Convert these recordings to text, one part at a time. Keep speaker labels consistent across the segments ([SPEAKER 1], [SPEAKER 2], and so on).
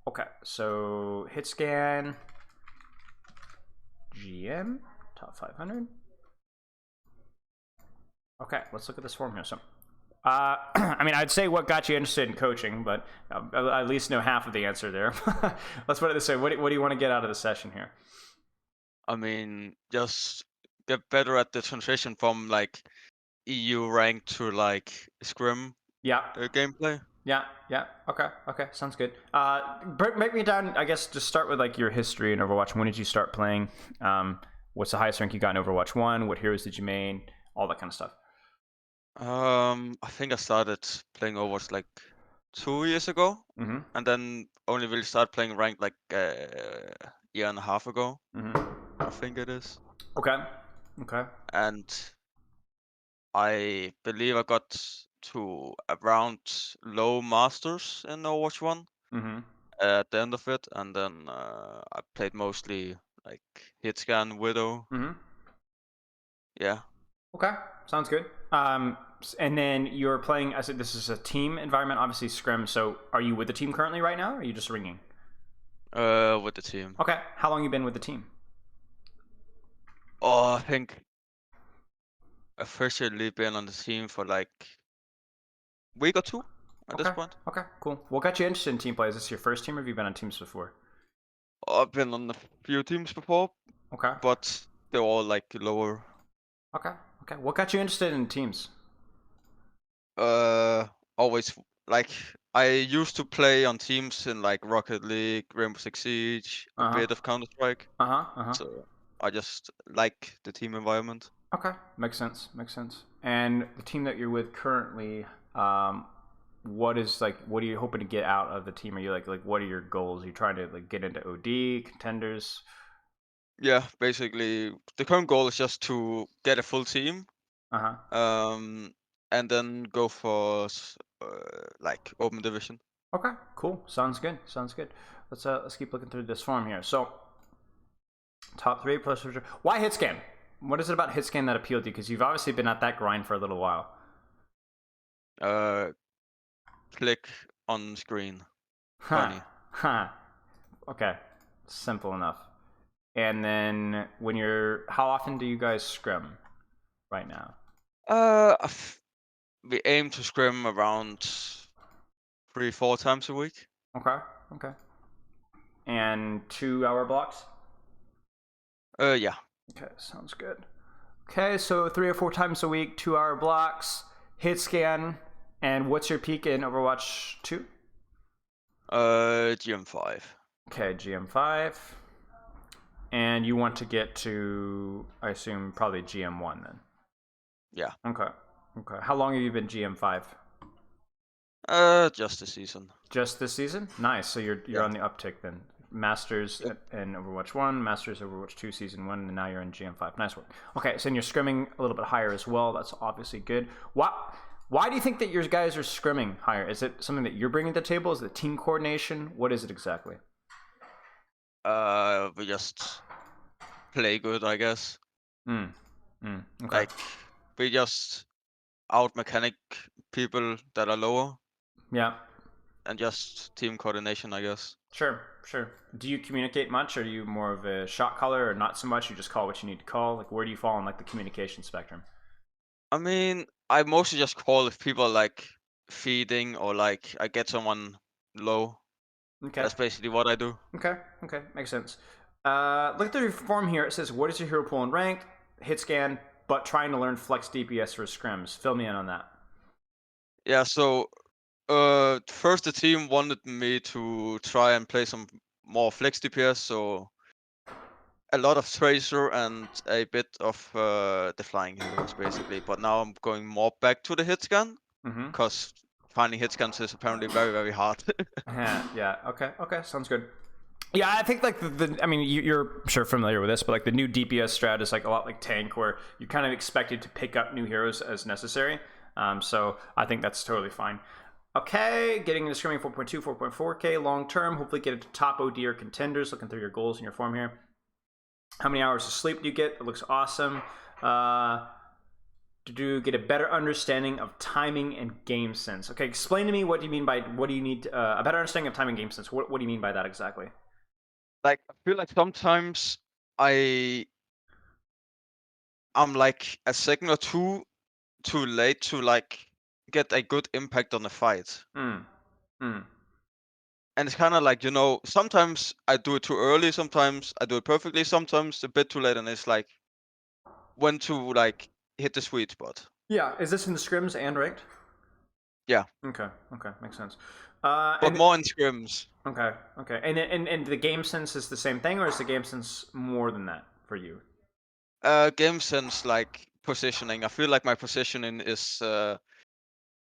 [SPEAKER 1] Okay, so hit scan, GM, top 500. Okay, let's look at this form here. So, I mean, I'd say what got you interested in coaching, but I at least know half of the answer there. Let's put it this way: what do you want to get out of the session here?
[SPEAKER 2] I mean, just get better at the transition from like EU rank to like scrim
[SPEAKER 1] Yeah,
[SPEAKER 2] gameplay.
[SPEAKER 1] yeah. Okay, sounds good. Break me down. I guess just start with like your history in Overwatch. When did you start playing? What's the highest rank you got in Overwatch One? What heroes did you main? All that kind of stuff.
[SPEAKER 2] I think I started playing Overwatch like 2 years ago,
[SPEAKER 1] Mm-hmm.
[SPEAKER 2] and then only really started playing ranked like year and a half ago.
[SPEAKER 1] Mm-hmm.
[SPEAKER 2] I think it is.
[SPEAKER 1] Okay. Okay.
[SPEAKER 2] And I believe I got to around low masters in Overwatch 1
[SPEAKER 1] Mm-hmm.
[SPEAKER 2] at the end of it, and then I played mostly like Hitscan, Widow.
[SPEAKER 1] Mm-hmm.
[SPEAKER 2] Yeah.
[SPEAKER 1] Okay. Sounds good. And then you're playing. I said this is a team environment, obviously scrim. So, are you with the team currently right now, or are you just ringing?
[SPEAKER 2] With the team.
[SPEAKER 1] Okay. How long you been with the team?
[SPEAKER 2] Oh, I think officially been on the team for like week or two at this
[SPEAKER 1] Okay.
[SPEAKER 2] point.
[SPEAKER 1] Okay. Cool. What got you interested in team play? Is this your first team, or have you been on teams before?
[SPEAKER 2] I've been on a few teams before,
[SPEAKER 1] Okay.
[SPEAKER 2] but they're all like lower.
[SPEAKER 1] Okay. Okay. What got you interested in teams?
[SPEAKER 2] Uh, always like I used to play on teams in like Rocket League, Rainbow Six Siege, a
[SPEAKER 1] Uh huh.
[SPEAKER 2] bit of Counter Strike.
[SPEAKER 1] Uh huh. Uh huh.
[SPEAKER 2] So I just like the team environment.
[SPEAKER 1] Okay. Makes sense. Makes sense. And the team that you're with currently, um, what is like? What are you hoping to get out of the team? Are you like what are your goals? Are you trying to like get into OD contenders?
[SPEAKER 2] Yeah, basically the current goal is just to get a full team,
[SPEAKER 1] Uh huh.
[SPEAKER 2] um, and then go for like open division.
[SPEAKER 1] Okay. Cool. Sounds good. Sounds good. Let's keep looking through this form here. So top three plus. Why hit scan? What is it about hit scan that appealed to you? Because you've obviously been at that grind for a little while.
[SPEAKER 2] Uh, Click on screen.
[SPEAKER 1] Huh.
[SPEAKER 2] Funny.
[SPEAKER 1] Huh. Okay. Simple enough. And then how often do you guys scrim right now?
[SPEAKER 2] We aim to scrim around 3, 4 times a week.
[SPEAKER 1] Okay. Okay. And 2 hour blocks?
[SPEAKER 2] Yeah.
[SPEAKER 1] Okay, sounds good. Okay, so 3 or 4 times a week, 2 hour blocks, hit scan, and what's your peak in Overwatch 2?
[SPEAKER 2] GM5.
[SPEAKER 1] Okay, GM5. And you want to get to, I assume, probably GM1 then.
[SPEAKER 2] Yeah.
[SPEAKER 1] Okay. Okay. How long have you been GM5?
[SPEAKER 2] Just a season.
[SPEAKER 1] Just this season? Nice. So you're
[SPEAKER 2] Yeah.
[SPEAKER 1] on the uptick then. Masters
[SPEAKER 2] Yep.
[SPEAKER 1] in Overwatch 1, Masters Overwatch 2 Season 1, and now you're in GM5. Nice work. Okay, so you're scrimming a little bit higher as well. That's obviously good. Why do you think that your guys are scrimming higher? Is it something that you're bringing to the table? Is it team coordination? What is it exactly?
[SPEAKER 2] We just play good, I guess.
[SPEAKER 1] Mm. Okay.
[SPEAKER 2] Like we just out mechanic people that are lower
[SPEAKER 1] Yeah.
[SPEAKER 2] and just team coordination, I guess.
[SPEAKER 1] Sure. Sure. Do you communicate much? Are you more of a shot caller or not so much? You just call what you need to call? Like, where do you fall on like the communication spectrum?
[SPEAKER 2] I mean, I mostly just call if people are like feeding or like I get someone low.
[SPEAKER 1] Okay.
[SPEAKER 2] That's basically what I do.
[SPEAKER 1] Okay. Okay. Makes sense. Look at the form here. It says, "What is your hero pool and rank?" Hit scan, but trying to learn flex DPS for scrims. Fill me in on that.
[SPEAKER 2] Yeah, so first the team wanted me to try and play some more flex DPS, so a lot of Tracer and a bit of the flying heroes basically. But now I'm going more back to the hit scan
[SPEAKER 1] Mm-hmm.
[SPEAKER 2] because finding hit scans is apparently very, very hard.
[SPEAKER 1] Yeah. Yeah. Okay. Okay. Sounds good. Yeah, I think like I mean, you're sure familiar with this, but like the new DPS strat is like a lot like tank, where you're kind of expected to pick up new heroes as necessary. So I think that's totally fine. Okay, getting into scrimming 4.2, 4.4K long term. Hopefully get into top OD or contenders. Looking through your goals in your form here. How many hours of sleep do you get? It looks awesome. Uh, to get a better understanding of timing and game sense. Okay, explain to me what do you mean by what do you need a better understanding of timing and game sense. What do you mean by that exactly?
[SPEAKER 2] Like I feel like sometimes I'm like a second or two too late to like get a good impact on the fight.
[SPEAKER 1] Hmm. Hmm.
[SPEAKER 2] And it's kind of like, sometimes I do it too early, sometimes I do it perfectly, sometimes a bit too late, and it's like when to like hit the sweet spot.
[SPEAKER 1] Yeah. Is this in the scrims and ranked?
[SPEAKER 2] Yeah,
[SPEAKER 1] Okay. Okay. Makes sense.
[SPEAKER 2] but
[SPEAKER 1] And
[SPEAKER 2] more in scrims.
[SPEAKER 1] okay. Okay. And the game sense is the same thing, or is the game sense more than that for you?
[SPEAKER 2] Game sense, like positioning. I feel like my positioning is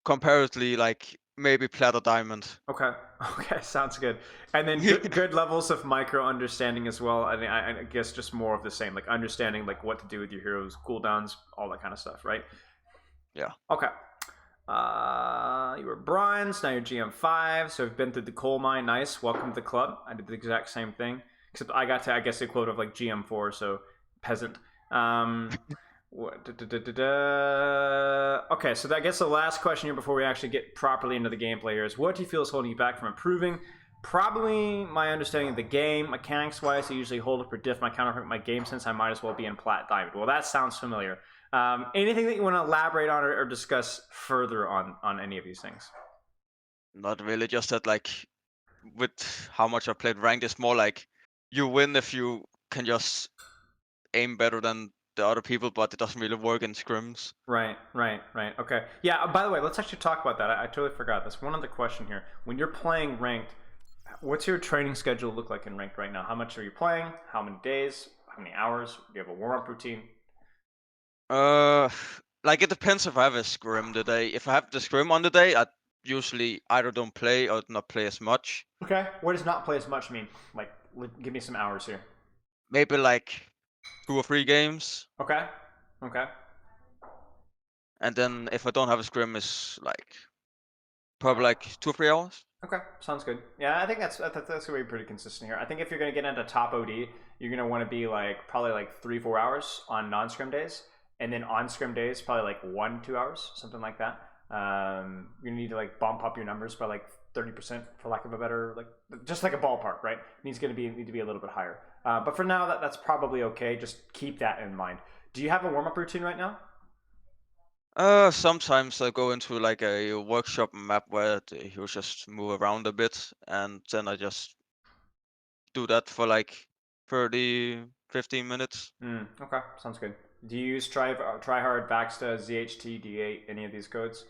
[SPEAKER 2] comparatively like maybe plat or diamond.
[SPEAKER 1] Okay. Okay. Sounds good. And then good levels of micro understanding as well. I guess just more of the same, like understanding like what to do with your heroes, cooldowns, all that kind of stuff, right?
[SPEAKER 2] Yeah.
[SPEAKER 1] Okay. You were bronze, now you're GM5, so you've been through the coal mine. Nice. Welcome to the club. I did the exact same thing, except I got to, I guess, the quote of like GM4, so peasant. Okay, so I guess the last question here before we actually get properly into the gameplay here is what do you feel is holding you back from improving? Probably my understanding of the game. Mechanics wise, I usually hold up or diff my counter my game sense. I might as well be in plat diamond. Well, that sounds familiar. Anything that you want to elaborate on or discuss further on any of these things?
[SPEAKER 2] Not really, just that like with how much I played ranked, it's more like you win if you can just aim better than the other people, but it doesn't really work in scrims.
[SPEAKER 1] Right. Okay. Yeah. By the way, let's actually talk about that. I totally forgot. That's one other question here. When you're playing ranked, what's your training schedule look like in ranked right now? How much are you playing? How many days? How many hours? Do you have a warm up routine?
[SPEAKER 2] Uh, like it depends if I have a scrim the day. If I have the scrim on the day, I usually either don't play or not play as much.
[SPEAKER 1] Okay. What does not play as much mean? Like, give me some hours here.
[SPEAKER 2] Maybe like 2 or 3 games,
[SPEAKER 1] Okay. Okay.
[SPEAKER 2] and then if I don't have a scrim, it's like probably like 2 or 3 hours.
[SPEAKER 1] Okay, sounds good. Yeah, I think that's gonna be pretty consistent here. I think if you're gonna get into top OD, you're gonna want to be like probably like 3-4 hours on non-scrim days, and then on scrim days probably like 1-2 hours, something like that. You're gonna need to like bump up your numbers by like 30% for lack of a better like just like a ballpark, right? Need to be a little bit higher. But for now, that's probably okay. Just keep that in mind. Do you have a warm up routine right now?
[SPEAKER 2] Sometimes I go into like a workshop map where you just move around a bit, and then I just do that for like 30, 15 minutes.
[SPEAKER 1] Okay, sounds good. Do you use Tryhard, Baxta, ZHT, D8, any of these codes?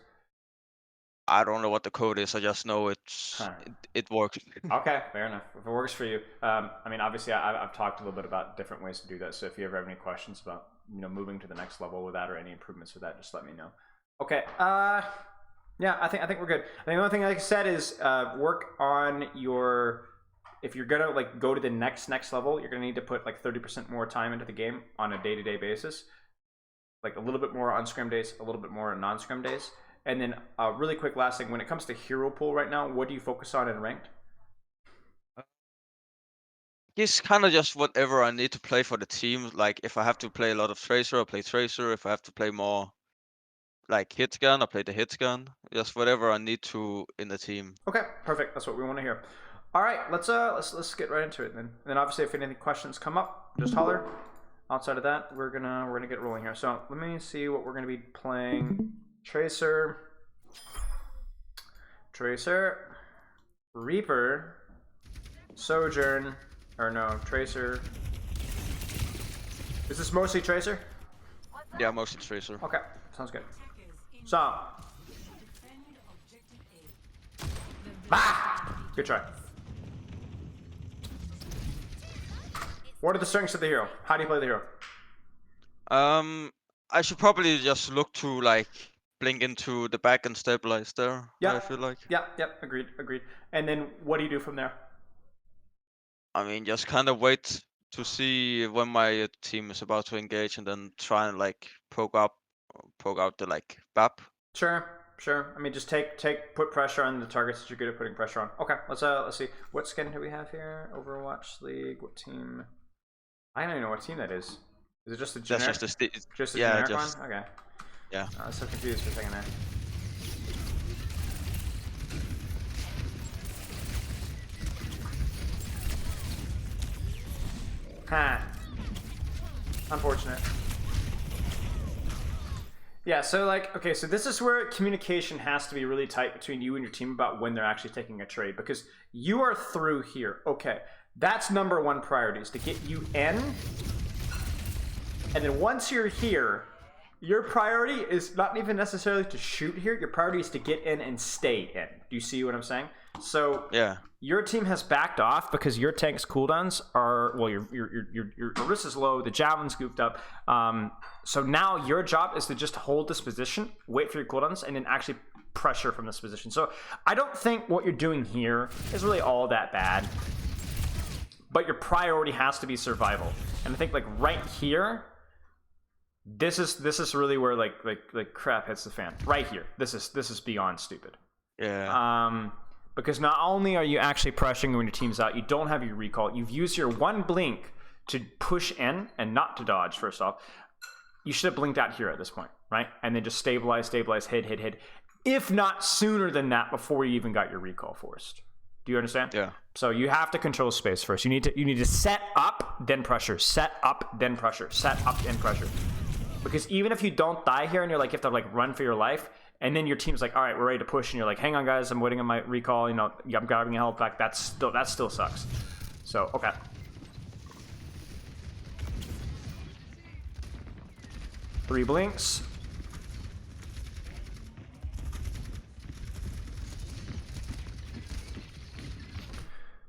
[SPEAKER 2] I don't know what the code is. I just know
[SPEAKER 1] Huh.
[SPEAKER 2] it works.
[SPEAKER 1] Okay, fair enough. If it works for you, I mean, obviously, I've talked a little bit about different ways to do that. So if you ever have any questions about moving to the next level with that or any improvements with that, just let me know. Okay. Yeah, I think we're good. I think the only thing, like I said, is work on your. If you're gonna like go to the next level, you're gonna need to put like 30% more time into the game on a day-to-day basis. Like a little bit more on scrim days, a little bit more on non-scrim days. And then really quick last thing, when it comes to hero pool right now, what do you focus on in ranked?
[SPEAKER 2] It's kind of just whatever I need to play for the team. Like if I have to play a lot of Tracer, I play Tracer. If I have to play more like hit gun, I play the hit gun. Just whatever I need to in the team.
[SPEAKER 1] Okay, perfect. That's what we want to hear. All right, let's get right into it then. And then obviously, if any questions come up, just holler. Outside of that, we're gonna get rolling here. So let me see what we're gonna be playing. Tracer, Reaper, Sojourn, or no, Tracer. Is this mostly Tracer?
[SPEAKER 2] Yeah, mostly Tracer.
[SPEAKER 1] Okay, sounds good. So, good try. What are the strengths of the hero? How do you play the hero?
[SPEAKER 2] I should probably just look to like blink into the back and stabilize there.
[SPEAKER 1] Yeah,
[SPEAKER 2] I feel like.
[SPEAKER 1] yeah, agreed. And then what do you do from there?
[SPEAKER 2] I mean, just kind of wait to see when my team is about to engage, and then try and like poke out the like BAP.
[SPEAKER 1] Sure. I mean, just put pressure on the targets that you're good at putting pressure on. Okay, let's see. What skin do we have here? Overwatch League. What team? I don't even know what team that is. Is it just a generic?
[SPEAKER 2] That's just
[SPEAKER 1] Just a
[SPEAKER 2] yeah,
[SPEAKER 1] generic
[SPEAKER 2] just
[SPEAKER 1] one? Okay.
[SPEAKER 2] Yeah.
[SPEAKER 1] I was so confused for a second there. Ha. Unfortunate. Yeah, so like, okay, so this is where communication has to be really tight between you and your team about when they're actually taking a trade, because you are through here. Okay, that's number one priority, is to get you in. And then once you're here, your priority is not even necessarily to shoot here. Your priority is to get in and stay in. Do you see what I'm saying? So
[SPEAKER 2] Yeah.
[SPEAKER 1] your team has backed off because your tank's cooldowns are, well, your risk is low, the javelin's goofed up. So now your job is to just hold this position, wait for your cooldowns, and then actually pressure from this position. So I don't think what you're doing here is really all that bad, but your priority has to be survival. And I think like right here, this is really where like crap hits the fan. Right here, this is beyond stupid.
[SPEAKER 2] Yeah.
[SPEAKER 1] Because not only are you actually pressuring when your team's out, you don't have your recall. You've used your one blink to push in and not to dodge, first off. You should have blinked out here at this point, right? And then just stabilize, hit. If not sooner than that, before you even got your recall forced. Do you understand?
[SPEAKER 2] Yeah.
[SPEAKER 1] So you have to control space first. You need to set up, then pressure. Set up, then pressure. Set up, then pressure. Because even if you don't die here and you're like, you have to like run for your life, and then your team's like, all right, we're ready to push, and you're like, hang on, guys, I'm waiting on my recall. You know, I'm grabbing your health back. That still sucks. So okay. Three blinks.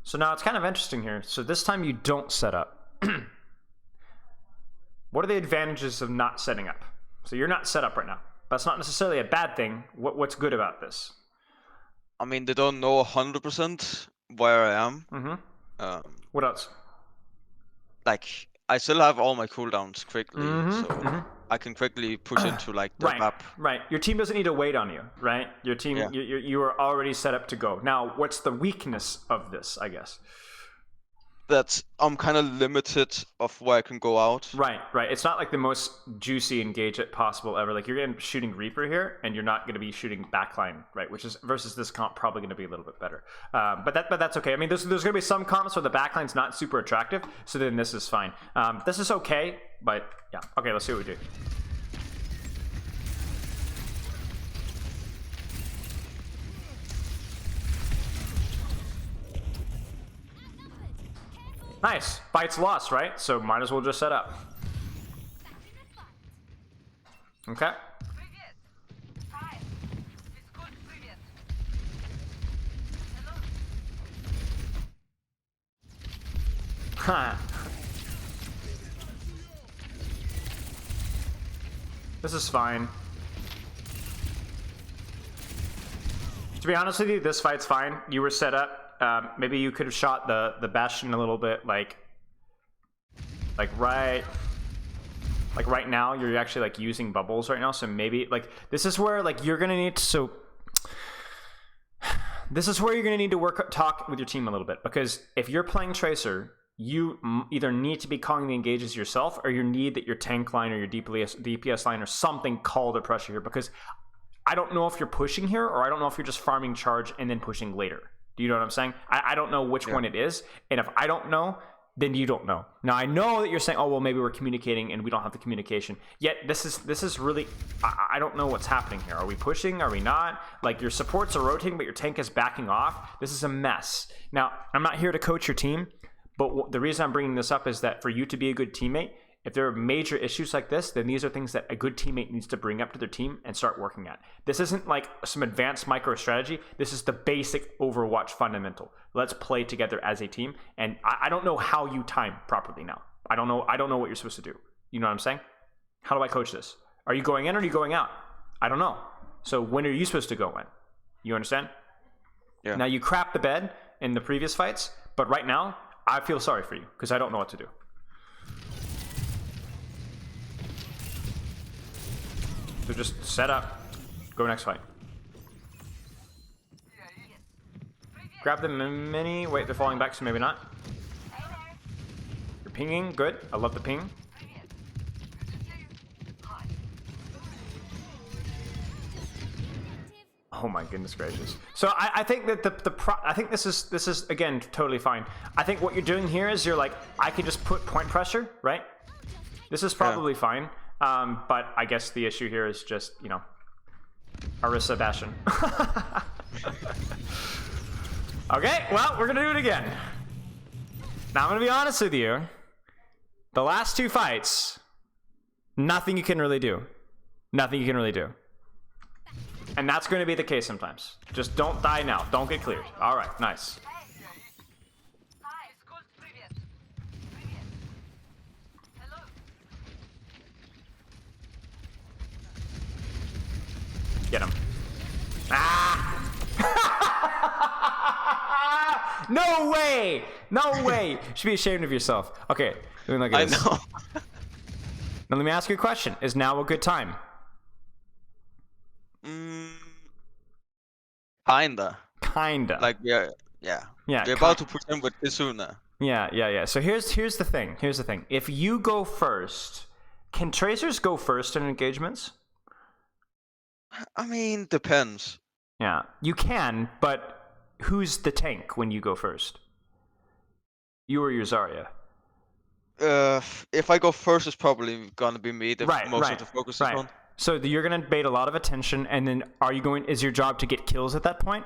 [SPEAKER 1] So now it's kind of interesting here. So this time you don't set up. What are the advantages of not setting up? So you're not set up right now. That's not necessarily a bad thing. What's good about this?
[SPEAKER 2] I mean, they don't know 100% where I am.
[SPEAKER 1] Mm-hmm. What else?
[SPEAKER 2] Like, I still have all my cooldowns quickly, so I can quickly push into like the map.
[SPEAKER 1] Right. Your team doesn't need to wait on you, right? Your team,
[SPEAKER 2] Yeah.
[SPEAKER 1] you are already set up to go. Now, what's the weakness of this, I guess?
[SPEAKER 2] That I'm kind of limited of where I can go out.
[SPEAKER 1] Right. It's not like the most juicy engage possible ever. Like you're going to be shooting Reaper here, and you're not going to be shooting backline, right? Which is versus this comp probably going to be a little bit better. But that's okay. I mean, there's going to be some comps where the backline's not super attractive, so then this is fine. This is okay, but yeah. Okay, let's see what we do. Nice. Fight's lost, right? So might as well just set up. Okay. Huh. This is fine. To be honest with you, this fight's fine. You were set up. Maybe you could have shot the Bastion a little bit, like right now you're actually like using bubbles right now. So maybe like this is where like you're gonna need to. This is where you're gonna need to talk with your team a little bit, because if you're playing Tracer, you either need to be calling the engages yourself, or you need that your tank line or your DPS line or something call the pressure here, because I don't know if you're pushing here, or I don't know if you're just farming charge and then pushing later. Do you know what I'm saying? I don't know which one it is. And if I don't know, then you don't know. Now, I know that you're saying, oh, well, maybe we're communicating and we don't have the communication. Yet, this is really, I don't know what's happening here. Are we pushing? Are we not? Like, your supports are rotating, but your tank is backing off. This is a mess. Now, I'm not here to coach your team, but the reason I'm bringing this up is that for you to be a good teammate, if there are major issues like this, then these are things that a good teammate needs to bring up to their team and start working at. This isn't like some advanced micro strategy. This is the basic Overwatch fundamental. Let's play together as a team. And I don't know how you time properly now. I don't know what you're supposed to do. You know what I'm saying? How do I coach this? Are you going in or are you going out? I don't know. So when are you supposed to go in? You understand?
[SPEAKER 2] Yeah.
[SPEAKER 1] Now you crapped the bed in the previous fights, but right now I feel sorry for you because I don't know what to do. So just set up, go next fight. Grab the mini. Wait, they're falling back, so maybe not. You're pinging, good. I love the ping. Oh my goodness gracious. So I think that I think this is again totally fine. I think what you're doing here is you're like, I can just put point pressure, right? This is probably fine. But I guess the issue here is just, you know, Orisa Bastion. Okay, well, we're gonna do it again. Now I'm gonna be honest with you. The last 2 fights, nothing you can really do. Nothing you can really do. And that's going to be the case sometimes. Just don't die now. Don't get cleared. All right, nice. Get him. Ah! No way! No way! You should be ashamed of yourself. Okay, let me look at this.
[SPEAKER 2] I know.
[SPEAKER 1] Now let me ask you a question. Is now a good time?
[SPEAKER 2] Kinda.
[SPEAKER 1] Kinda.
[SPEAKER 2] Yeah. We're about to put him with Kizuna.
[SPEAKER 1] Yeah. So here's the thing. Here's the thing. If you go first, can tracers go first in engagements?
[SPEAKER 2] I mean, depends.
[SPEAKER 1] Yeah, you can, but who's the tank when you go first? You or your Zarya?
[SPEAKER 2] If I go first, it's probably gonna be me. Most of the focus is on.
[SPEAKER 1] So you're gonna bait a lot of attention, and then is your job to get kills at that point?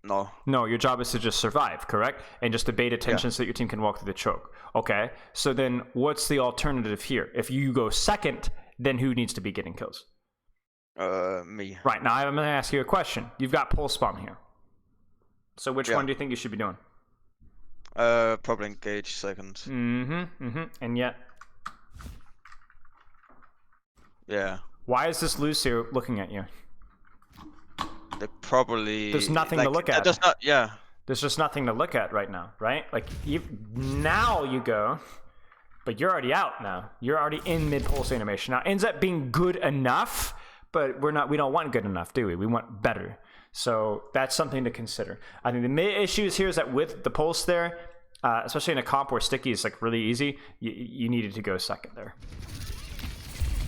[SPEAKER 2] No.
[SPEAKER 1] No, your job is to just survive, correct? And just to bait attention so that your team can walk through the choke. Okay, so then what's the alternative here? If you go second, then who needs to be getting kills?
[SPEAKER 2] Me.
[SPEAKER 1] Right, now I'm gonna ask you a question. You've got pulse bomb here. So which one do you think you should be doing?
[SPEAKER 2] Probably engage second.
[SPEAKER 1] And yet...
[SPEAKER 2] Yeah.
[SPEAKER 1] Why is this Lucio looking at you?
[SPEAKER 2] They probably...
[SPEAKER 1] There's nothing to look at.
[SPEAKER 2] There's not, yeah.
[SPEAKER 1] There's just nothing to look at right now, right? Like, now you go, but you're already out now. You're already in mid-pulse animation. Now, it ends up being good enough, but we don't want good enough, do we? We want better. So that's something to consider. I think the main issue here is that with the pulse there, especially in a comp where sticky is like really easy, you needed to go second there.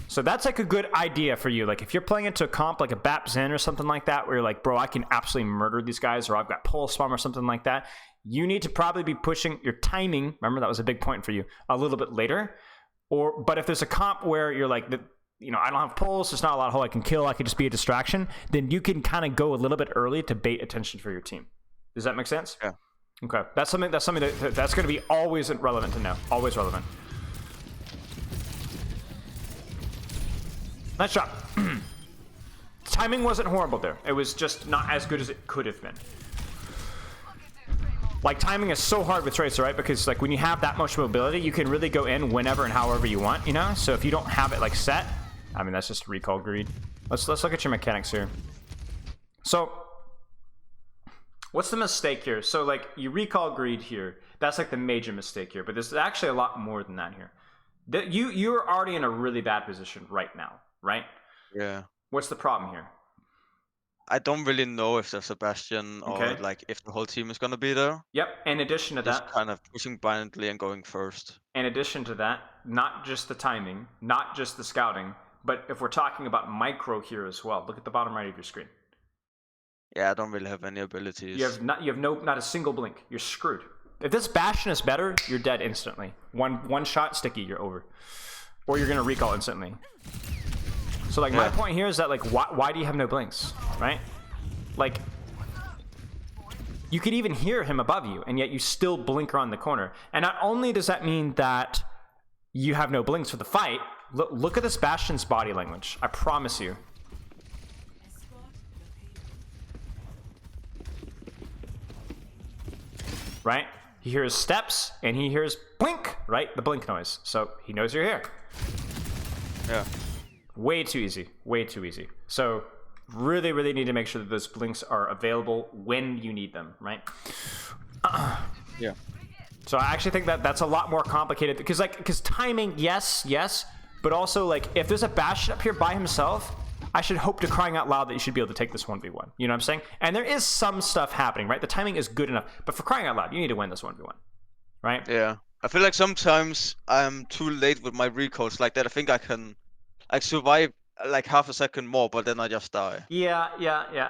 [SPEAKER 1] So that's like a good idea for you. Like if you're playing into a comp like a BAP Zen or something like that, where you're like, bro, I can absolutely murder these guys, or I've got pulse bomb or something like that, you need to probably be pushing your timing. Remember, that was a big point for you, a little bit later. But if there's a comp where you're like, I don't have pulse, there's not a lot of how I can kill, I could just be a distraction, then you can kind of go a little bit early to bait attention for your team. Does that make sense?
[SPEAKER 2] Yeah.
[SPEAKER 1] Okay. That's something that's going to be always relevant to know. Always relevant. Nice shot. Timing wasn't horrible there. It was just not as good as it could have been. Like, timing is so hard with Tracer, right? Because, like, when you have that much mobility, you can really go in whenever and however you want, you know? So if you don't have it, like, set, I mean, that's just recall greed. Let's look at your mechanics here. So, what's the mistake here? So, like, you recall greed here. That's, like, the major mistake here. But there's actually a lot more than that here. You're already in a really bad position right now, right?
[SPEAKER 2] Yeah.
[SPEAKER 1] What's the problem here?
[SPEAKER 2] I don't really know if there's a Bastion or like if the whole team is gonna be there.
[SPEAKER 1] Yep. In addition to that,
[SPEAKER 2] just kind of pushing blindly and going first.
[SPEAKER 1] In addition to that, not just the timing, not just the scouting, but if we're talking about micro here as well. Look at the bottom right of your screen.
[SPEAKER 2] Yeah, I don't really have any abilities.
[SPEAKER 1] You have not a single blink. You're screwed. If this Bastion is better, you're dead instantly. One shot, sticky, you're over. Or you're gonna recall instantly. So like my point here is that like why do you have no blinks, right? Like you could even hear him above you, and yet you still blink around the corner. And not only does that mean that you have no blinks for the fight, look at this Bastion's body language. I promise you. Right? He hears steps and he hears blink, right? The blink noise. So he knows you're here.
[SPEAKER 2] Yeah.
[SPEAKER 1] Way too easy. Way too easy. So really, really need to make sure that those blinks are available when you need them, right?
[SPEAKER 2] Yeah.
[SPEAKER 1] So I actually think that that's a lot more complicated because timing, yes, but also like if there's a Bastion up here by himself, I should hope to crying out loud that you should be able to take this 1v1. You know what I'm saying? And there is some stuff happening, right? The timing is good enough, but for crying out loud, you need to win this 1v1, right?
[SPEAKER 2] Yeah. I feel like sometimes I'm too late with my recalls like that. I think I can like survive like half a second more, but then I just die.
[SPEAKER 1] Yeah,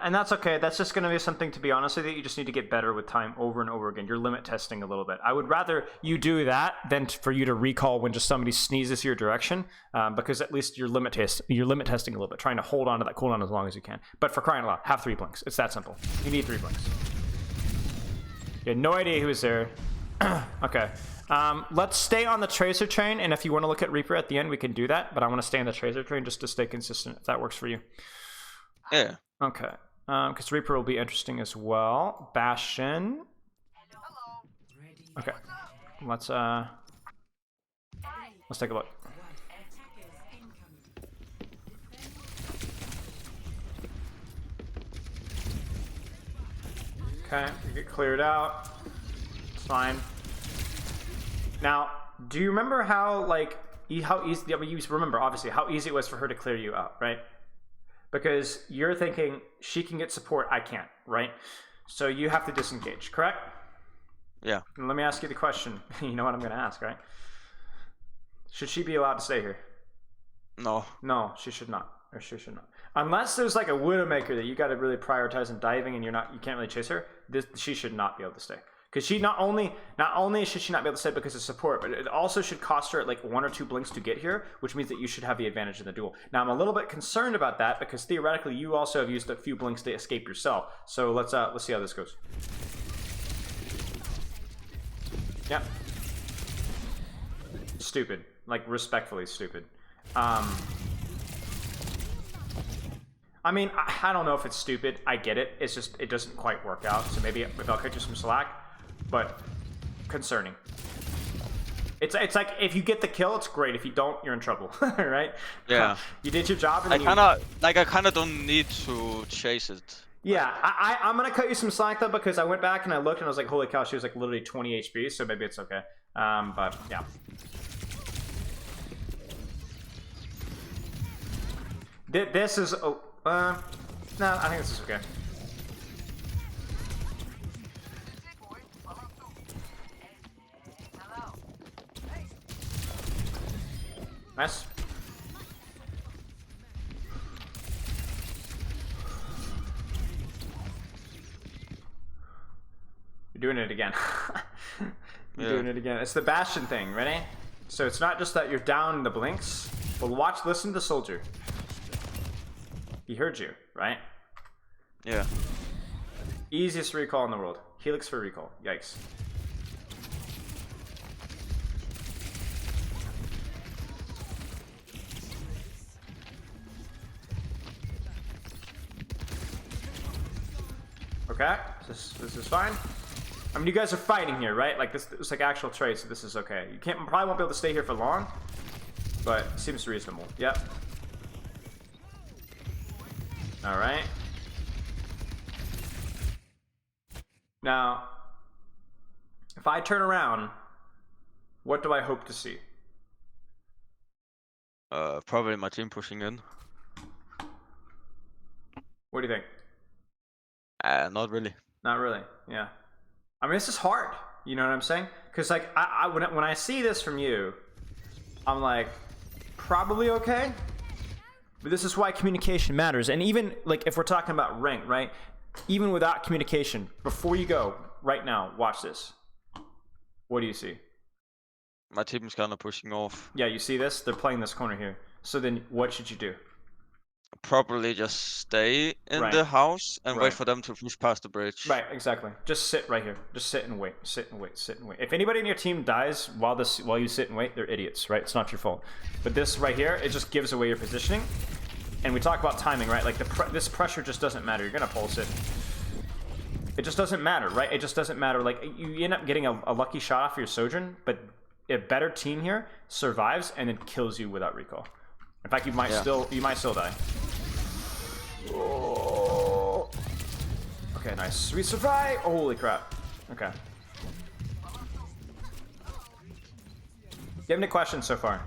[SPEAKER 1] and that's okay. That's just going to be something, to be honest with you, you just need to get better with time over and over again. You're limit testing a little bit. I would rather you do that than for you to recall when just somebody sneezes your direction, because at least you're limit testing a little bit, trying to hold on to that cooldown as long as you can. But for crying out loud, have 3 blinks. It's that simple. You need 3 blinks. You had no idea who was there. Okay. Let's stay on the Tracer train, and if you want to look at Reaper at the end, we can do that, but I want to stay on the Tracer train just to stay consistent, if that works for you.
[SPEAKER 2] Yeah.
[SPEAKER 1] Okay. Because Reaper will be interesting as well. Bastion. Okay. Let's take a look. Okay, we get cleared out. It's fine. Now, do you remember how, like, how easy, you remember, obviously, how easy it was for her to clear you out, right? Because you're thinking, she can get support, I can't, right? So you have to disengage, correct?
[SPEAKER 2] Yeah.
[SPEAKER 1] And let me ask you the question. You know what I'm going to ask, right? Should she be allowed to stay here?
[SPEAKER 2] No.
[SPEAKER 1] No, she should not. Or she should not. Unless there's like a Widowmaker that you got to really prioritize in diving and you can't really chase her, she should not be able to stay. Because she not only should she not be able to stay because of support, but it also should cost her like 1 or 2 blinks to get here, which means that you should have the advantage in the duel. Now I'm a little bit concerned about that because theoretically you also have used a few blinks to escape yourself. So let's see how this goes. Yep. Stupid. Like respectfully stupid. I mean, I don't know if it's stupid. I get it. It's just, it doesn't quite work out. So maybe I'll cut you some slack, but concerning. It's like if you get the kill, it's great. If you don't, you're in trouble, right?
[SPEAKER 2] Yeah.
[SPEAKER 1] You did your job. And
[SPEAKER 2] I kind of don't need to chase it.
[SPEAKER 1] Yeah, I'm gonna cut you some slack though because I went back and I looked and I was like, holy cow, she was like literally 20 HP. So maybe it's okay. But yeah. This is. No, I think this is okay. Nice. You're doing it again. You're doing it again. It's the Bastion thing, ready? So it's not just that you're down the blinks, but listen to Soldier. He heard you, right?
[SPEAKER 2] Yeah.
[SPEAKER 1] Easiest recall in the world. Helix for recall. Yikes. Okay, this is fine. I mean, you guys are fighting here, right? Like this is like actual trade, so this is okay. You probably won't be able to stay here for long, but it seems reasonable. Yep. All right. Now, if I turn around, what do I hope to see?
[SPEAKER 2] Probably my team pushing in.
[SPEAKER 1] What do you think?
[SPEAKER 2] Not really.
[SPEAKER 1] Not really. Yeah. I mean, this is hard. You know what I'm saying? Because like, when I see this from you, I'm like, probably okay. But this is why communication matters. And even like if we're talking about rank, right? Even without communication, before you go, right now, watch this. What do you see?
[SPEAKER 2] My team's kind of pushing off.
[SPEAKER 1] Yeah, you see this? They're playing this corner here. So then what should you do?
[SPEAKER 2] Probably just stay in the house and wait for them to push past the bridge.
[SPEAKER 1] Right, exactly. Just sit right here. Just sit and wait. Sit and wait. Sit and wait. If anybody in your team dies while you sit and wait, they're idiots, right? It's not your fault. But this right here, it just gives away your positioning. And we talk about timing, right? Like this pressure just doesn't matter. You're gonna pulse it. It just doesn't matter, right? It just doesn't matter. Like you end up getting a lucky shot off your Sojourn, but a better team here survives and then kills you without recall. In fact, you might still die. Oh. Okay, nice. We survive. Oh, holy crap. Okay. Do you have any questions so far?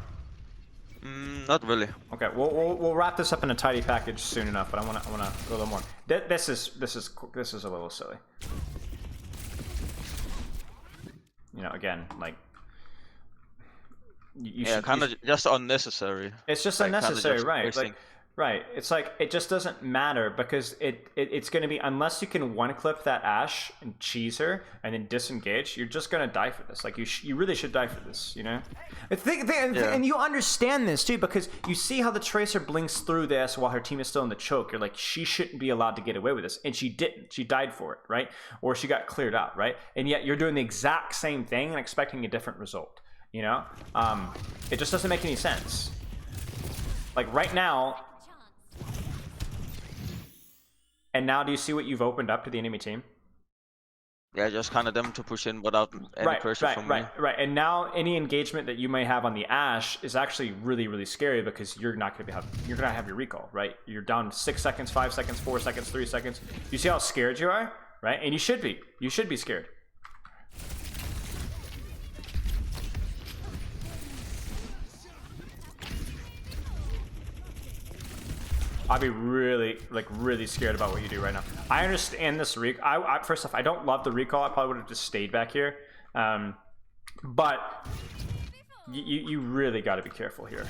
[SPEAKER 2] Not really.
[SPEAKER 1] Okay, we'll wrap this up in a tidy package soon enough, but I wanna go a little more. This is a little silly. You know, again, like you should,
[SPEAKER 2] kind of just unnecessary.
[SPEAKER 1] It's just unnecessary, right? Like Right. It's like, it just doesn't matter because it's going to be, unless you can one clip that Ashe and cheese her and then disengage, you're just going to die for this. Like, you really should die for this, you know? And you understand this too, because you see how the Tracer blinks through this while her team is still in the choke. You're like, she shouldn't be allowed to get away with this. And she didn't. She died for it, right? Or she got cleared out, right? And yet you're doing the exact same thing and expecting a different result, you know? It just doesn't make any sense. Like, right now... And now do you see what you've opened up to the enemy team?
[SPEAKER 2] Yeah, just kind of them to push in without any pressure from me.
[SPEAKER 1] Right. And now any engagement that you may have on the Ashe is actually really, really scary because you're not going to you're going to have your recall, right? You're down 6 seconds, 5 seconds, 4 seconds, 3 seconds. You see how scared you are, right? And you should be. You should be scared. I'd be really scared about what you do right now. I understand this recall. First off, I don't love the recall. I probably would have just stayed back here. But you really got to be careful here.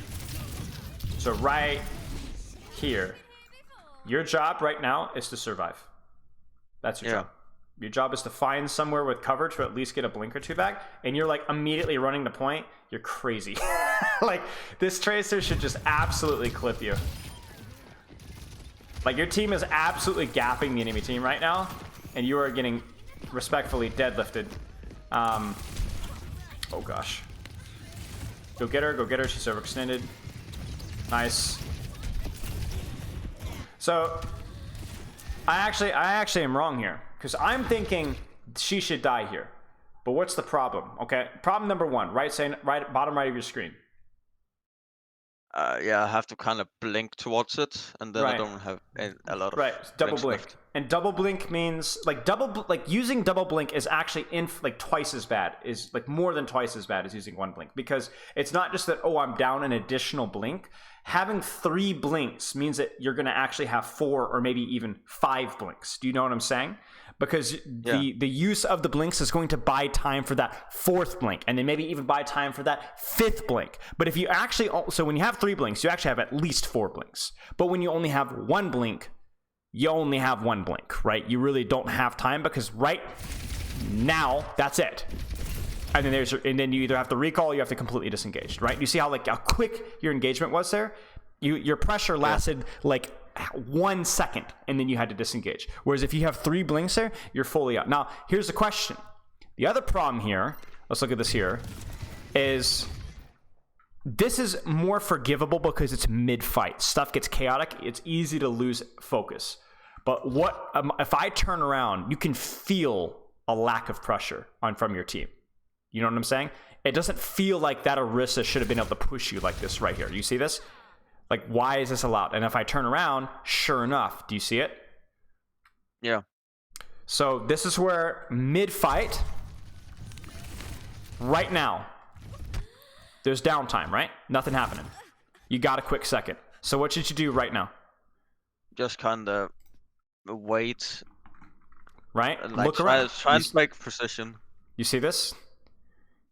[SPEAKER 1] So right here, your job right now is to survive. That's your job. Your job is to find somewhere with cover to at least get a blink or two back. And you're like immediately running the point. You're crazy. Like, this Tracer should just absolutely clip you. Like, your team is absolutely gapping the enemy team right now, and you are getting respectfully deadlifted. Oh gosh. Go get her, she's overextended. Nice. So, I actually am wrong here, because I'm thinking she should die here. But what's the problem, okay? Problem number one, bottom right of your screen.
[SPEAKER 2] Yeah, I have to kind of blink towards it, and then I don't have a lot of
[SPEAKER 1] double blink.
[SPEAKER 2] left.
[SPEAKER 1] And double blink means like using double blink is actually twice as bad, is like more than twice as bad as using one blink, because it's not just that, oh, I'm down an additional blink. Having 3 blinks means that you're going to actually have 4 or maybe even 5 blinks. Do you know what I'm saying? Because the use of the blinks is going to buy time for that 4th blink, and then maybe even buy time for that 5th blink. But if you actually, so when you have 3 blinks, you actually have at least 4 blinks. But when you only have 1 blink, you only have 1 blink, right? You really don't have time, because right now, that's it. And then you either have to recall or you have to completely disengage, right? You see how quick your engagement was there? Your pressure lasted like 1 second, and then you had to disengage. Whereas if you have 3 blinks there, you're fully out. Now, here's the question. The other problem here, let's look at this here, is this is more forgivable because it's mid-fight. Stuff gets chaotic. It's easy to lose focus. But if I turn around, you can feel a lack of pressure from your team. You know what I'm saying? It doesn't feel like that Orisa should have been able to push you like this right here. You see this? Like, why is this allowed? And if I turn around, sure enough, do you see it?
[SPEAKER 2] Yeah.
[SPEAKER 1] So this is where mid-fight, right now, there's downtime, right? Nothing happening. You got a quick second. So what should you do right now?
[SPEAKER 2] Just kind of wait.
[SPEAKER 1] Right?
[SPEAKER 2] Like,
[SPEAKER 1] look around.
[SPEAKER 2] Try and make precision.
[SPEAKER 1] You see this?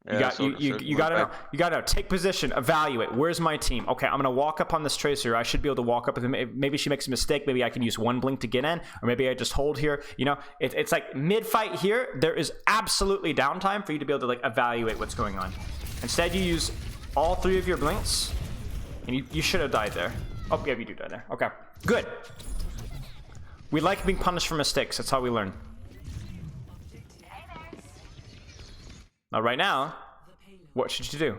[SPEAKER 2] Yeah,
[SPEAKER 1] you gotta know. Take position. Evaluate. Where's my team? Okay, I'm gonna walk up on this Tracer. I should be able to walk up with him. Maybe she makes a mistake. Maybe I can use 1 blink to get in, or maybe I just hold here. You know, it's like mid-fight here. There is absolutely downtime for you to be able to like evaluate what's going on. Instead, you use all 3 of your blinks, and you should have died there. Oh, yeah, you do die there. Okay, good. We like being punished for mistakes. That's how we learn. Now, right now, what should you do?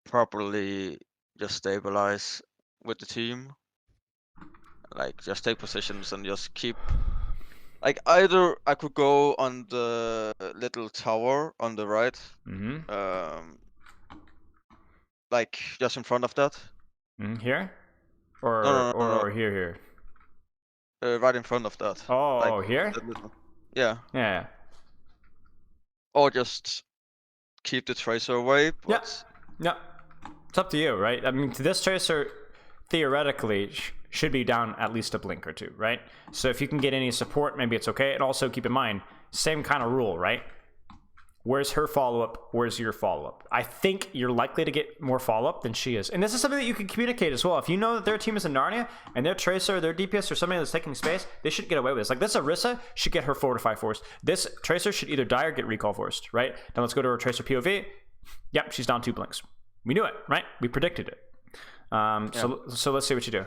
[SPEAKER 2] Properly just stabilize with the team. Like, just take positions and just keep... Like, either I could go on the little tower on the right.
[SPEAKER 1] Mm-hmm.
[SPEAKER 2] Like, just in front of that.
[SPEAKER 1] Here? Or,
[SPEAKER 2] No.
[SPEAKER 1] or here?
[SPEAKER 2] Right in front of that.
[SPEAKER 1] Oh,
[SPEAKER 2] like,
[SPEAKER 1] here?
[SPEAKER 2] Yeah.
[SPEAKER 1] Yeah.
[SPEAKER 2] Or just keep the Tracer away. But...
[SPEAKER 1] Yeah. It's up to you, right? I mean, this Tracer theoretically should be down at least a blink or 2, right? So if you can get any support, maybe it's okay. And also keep in mind, same kind of rule, right? Where's her follow-up? Where's your follow-up? I think you're likely to get more follow-up than she is. And this is something that you can communicate as well. If you know that their team is in Narnia and their Tracer, their DPS, or somebody that's taking space, they should get away with this. Like this Orisa should get her Fortify forced. This Tracer should either die or get recall forced, right? Now let's go to her Tracer POV. Yep, she's down 2 blinks. We knew it, right? We predicted it. So let's see what you do.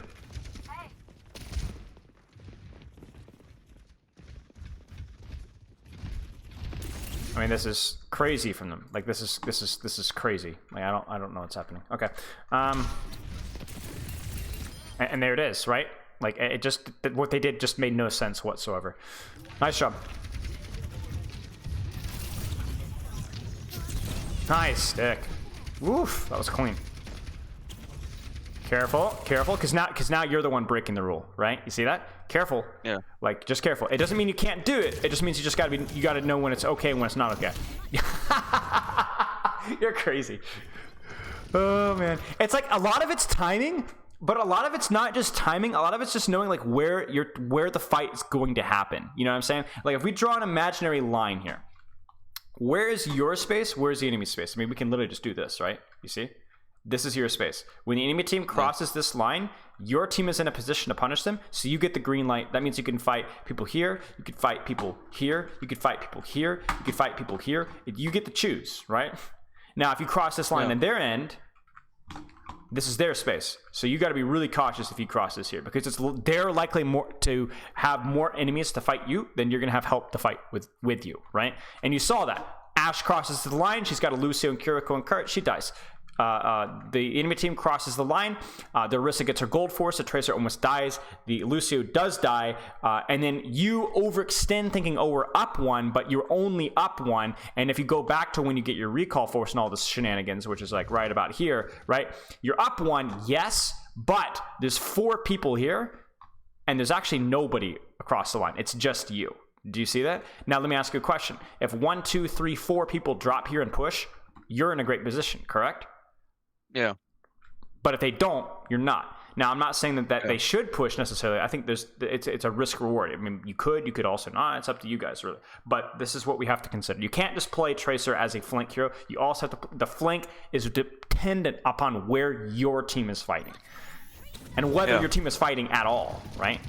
[SPEAKER 1] I mean, this is crazy from them. Like this is crazy. Like I don't know what's happening. Okay, and there it is, right? Like it just what they did just made no sense whatsoever. Nice job. Nice stick. Woof, that was clean. Careful, because now you're the one breaking the rule, right? You see that? Careful.
[SPEAKER 2] Yeah. Like
[SPEAKER 1] just careful. It doesn't mean you can't do it. It just means you gotta know when it's okay and when it's not okay. You're crazy. Oh man. It's like a lot of it's timing, but a lot of it's not just timing. A lot of it's just knowing like where the fight is going to happen. You know what I'm saying? Like if we draw an imaginary line here, where is your space? Where is the enemy space? I mean, we can literally just do this, right? You see? This is your space. When the enemy team crosses this line, your team is in a position to punish them, so you get the green light. That means you can fight people here, you can fight people here, you can fight people here, you can fight people here. You get to choose, right? Now, if you cross this line on their end, this is their space. So you got to be really cautious if you cross this here, because they're likely more to have more enemies to fight you than you're going to have help to fight with you, right? And you saw that. Ash crosses the line. She's got a Lucio and Kiriko and Kurt. She dies. The enemy team crosses the line. The Orisa gets her gold force. The Tracer almost dies. The Lucio does die. And then you overextend thinking, oh, we're up 1, but you're only up 1. And if you go back to when you get your recall force and all this shenanigans, which is like right about here, right? You're up 1, yes, but there's 4 people here, and there's actually nobody across the line. It's just you. Do you see that? Now, let me ask you a question. If 1, 2, 3, 4 people drop here and push, you're in a great position, correct?
[SPEAKER 2] Yeah.
[SPEAKER 1] But if they don't, you're not. Now, I'm not saying that they should push necessarily. I think it's a risk reward. I mean, you could also not. It's up to you guys, really. But this is what we have to consider. You can't just play Tracer as a flank hero. You also have to. The flank is dependent upon where your team is fighting, and whether your team is fighting at all, right?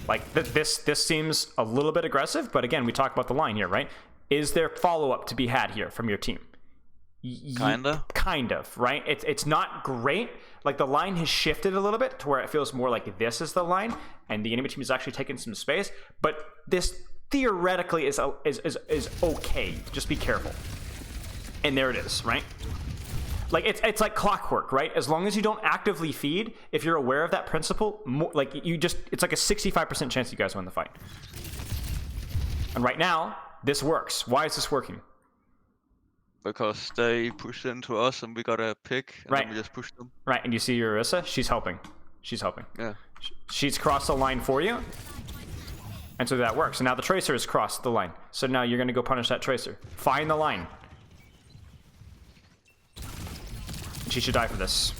[SPEAKER 1] Like this seems a little bit aggressive, but again, we talk about the line here, right? Is there follow-up to be had here from your team? Kind of, right? It's not great. Like the line has shifted a little bit to where it feels more like this is the line, and the enemy team is actually taking some space. But this theoretically is okay. Just be careful. And there it is, right? Like it's like clockwork, right? As long as you don't actively feed, if you're aware of that principle, it's like a 65% chance you guys win the fight. And right now, this works. Why is this working?
[SPEAKER 2] Because they pushed into us and we got a pick, and then we just pushed them.
[SPEAKER 1] Right, and you see your Orisa? She's helping. Yeah. She's crossed the line for you. And so that works. And now the Tracer has crossed the line. So now you're going to go punish that Tracer. Find the line. She should die for this.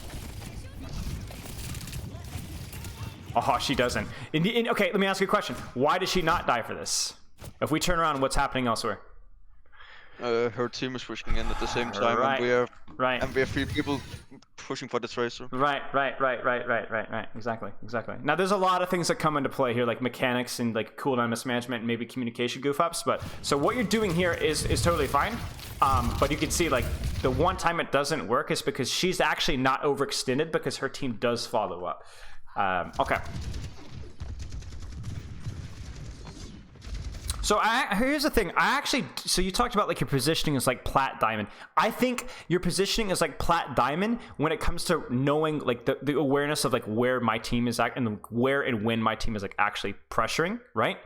[SPEAKER 1] Oh, she doesn't. Okay, let me ask you a question. Why does she not die for this? If we turn around, what's happening elsewhere?
[SPEAKER 2] Her team is pushing in at the same time, and we are 3 people pushing for the Tracer. Right.
[SPEAKER 1] Exactly. Now, there's a lot of things that come into play here, like mechanics and like cooldown mismanagement and maybe communication goof ups. But so what you're doing here is totally fine. But you can see like the one time it doesn't work is because she's actually not overextended because her team does follow up. Okay. So here's the thing. So you talked about like your positioning is like plat diamond. I think your positioning is like plat diamond when it comes to knowing like the awareness of like where my team is at and where and when my team is like actually pressuring, right?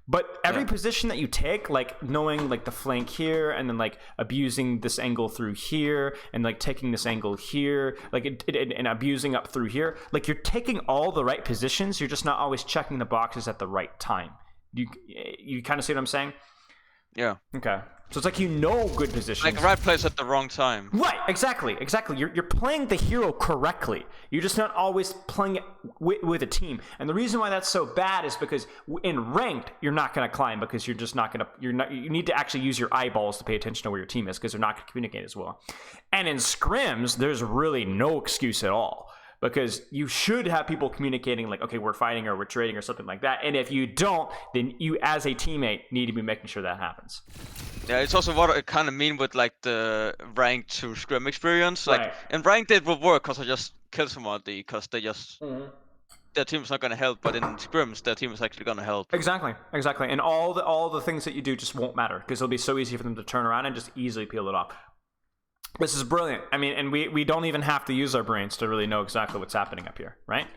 [SPEAKER 1] But every position that you take, like knowing like the flank here and then like abusing this angle through here and like taking this angle here, like and abusing up through here, like you're taking all the right positions. You're just not always checking the boxes at the right time. You kind of see what I'm saying?
[SPEAKER 2] Yeah.
[SPEAKER 1] Okay. So it's like you know good positions.
[SPEAKER 2] Like right place at the wrong time.
[SPEAKER 1] Right, exactly. You're playing the hero correctly. You're just not always playing it with a team. And the reason why that's so bad is because in ranked, you're not going to climb because you're just not going to. You need to actually use your eyeballs to pay attention to where your team is because they're not going to communicate as well. And in scrims, there's really no excuse at all. Because you should have people communicating like, okay, we're fighting or we're trading or something like that. And if you don't, then you as a teammate need to be making sure that happens.
[SPEAKER 2] Yeah, it's also what I kind of mean with like the ranked to scrim experience. Like
[SPEAKER 1] Right.
[SPEAKER 2] in ranked it will work because I just kill somebody because they just their team's not gonna help, but in scrims their team is actually gonna help.
[SPEAKER 1] Exactly. And all the things that you do just won't matter because it'll be so easy for them to turn around and just easily peel it off. This is brilliant. I mean, and we don't even have to use our brains to really know exactly what's happening up here, right?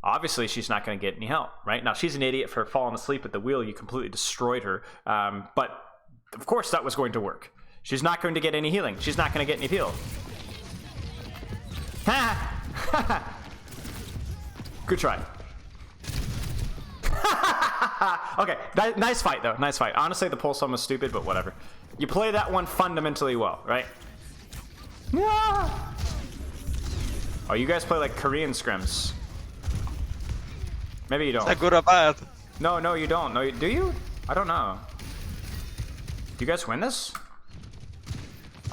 [SPEAKER 1] Obviously, she's not going to get any help, right? Now, she's an idiot for falling asleep at the wheel. You completely destroyed her. But, of course, that was going to work. She's not going to get any healing. She's not going to get any heal. Good try. Okay, nice fight, though. Nice fight. Honestly, the pulse one was stupid, but whatever. You play that one fundamentally well, right? Oh, you guys play like Korean scrims. Maybe you don't.
[SPEAKER 2] Is that good or bad?
[SPEAKER 1] No, you don't. No, do you? I don't know. Do you guys win this?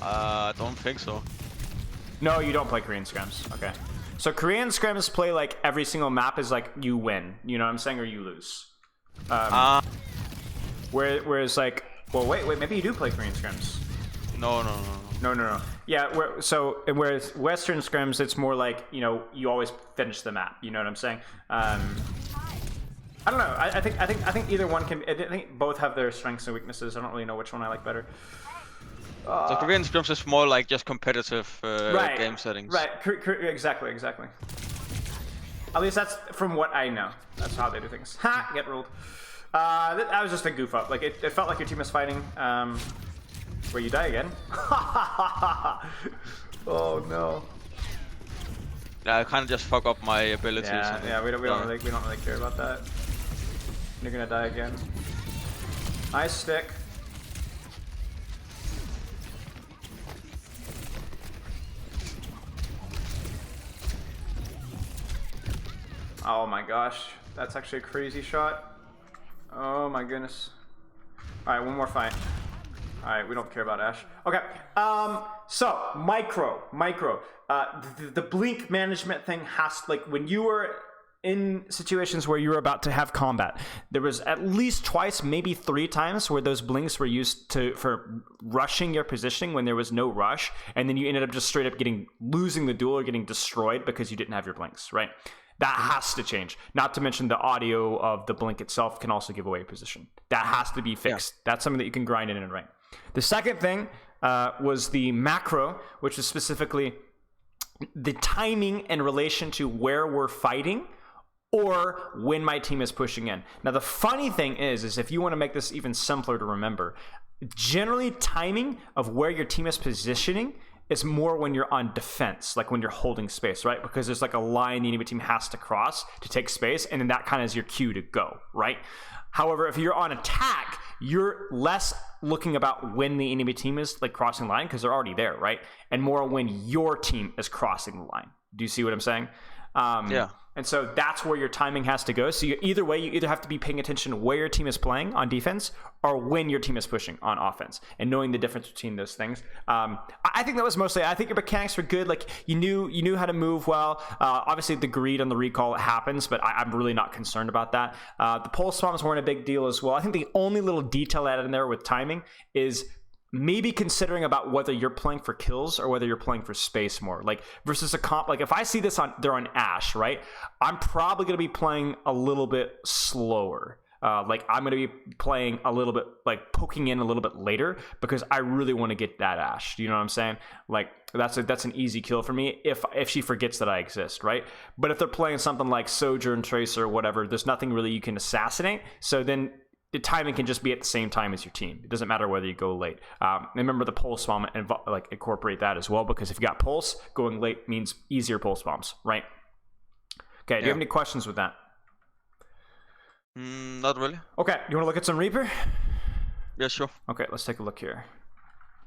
[SPEAKER 2] I don't think so.
[SPEAKER 1] No, you don't play Korean scrims. Okay. So Korean scrims play like every single map is like you win. You know what I'm saying? Or you lose. Whereas like, well, wait, maybe you do play Korean scrims.
[SPEAKER 2] No.
[SPEAKER 1] Yeah, whereas Western scrims, it's more like, you know, you always finish the map. You know what I'm saying? I don't know. I think either one can. I think both have their strengths and weaknesses. I don't really know which one I like better.
[SPEAKER 2] So Korean scrims is more like just competitive
[SPEAKER 1] Right,
[SPEAKER 2] game settings.
[SPEAKER 1] Right. Exactly. At least that's from what I know. That's how they do things. Ha! Get ruled. That was just a goof up. Like it felt like your team was fighting. Where you die again? Oh no.
[SPEAKER 2] Yeah, I kind of just fuck up my abilities.
[SPEAKER 1] Yeah. We don't really care about that. You're gonna die again. Nice stick. Oh my gosh, that's actually a crazy shot. Oh my goodness. All right, one more fight. All right, we don't care about Ashe. Okay, so micro. The blink management thing has, like, when you were in situations where you were about to have combat, there was at least twice, maybe 3 times where those blinks were used for rushing your positioning when there was no rush, and then you ended up just straight up losing the duel or getting destroyed because you didn't have your blinks, right? That has to change. Not to mention the audio of the blink itself can also give away position. That has to be fixed. Yeah. That's something that you can grind in and rank. The second thing was the macro, which is specifically the timing in relation to where we're fighting or when my team is pushing in. Now, the funny thing is if you want to make this even simpler to remember, generally timing of where your team is positioning is more when you're on defense, like when you're holding space, right? Because there's like a line the enemy team has to cross to take space, and then that kind of is your cue to go, right? However, if you're on attack, you're less looking about when the enemy team is like crossing the line because they're already there, right? And more when your team is crossing the line. Do you see what I'm saying?
[SPEAKER 2] Yeah.
[SPEAKER 1] And so that's where your timing has to go. So you either have to be paying attention to where your team is playing on defense or when your team is pushing on offense, and knowing the difference between those things. I think that was mostly. I think your mechanics were good. Like you knew how to move well. Obviously, the greed on the recall happens, but I'm really not concerned about that. The pulse bombs weren't a big deal as well. I think the only little detail added in there with timing is maybe considering about whether you're playing for kills or whether you're playing for space more, like versus a comp. Like if I see this they're on Ashe, right? I'm probably going to be playing a little bit slower. Like I'm going to be playing a little bit, like poking in a little bit later because I really want to get that Ashe. Do you know what I'm saying? Like that's an easy kill for me if she forgets that I exist, right? But if they're playing something like Sojourn, Tracer, whatever, there's nothing really you can assassinate. So then the timing can just be at the same time as your team. It doesn't matter whether you go late. Remember the pulse bomb and like incorporate that as well, because if you got pulse, going late means easier pulse bombs, right? Okay, do you have any questions with that?
[SPEAKER 2] Not really.
[SPEAKER 1] Okay, you want to look at some Reaper?
[SPEAKER 2] Yeah, sure.
[SPEAKER 1] Okay, let's take a look here.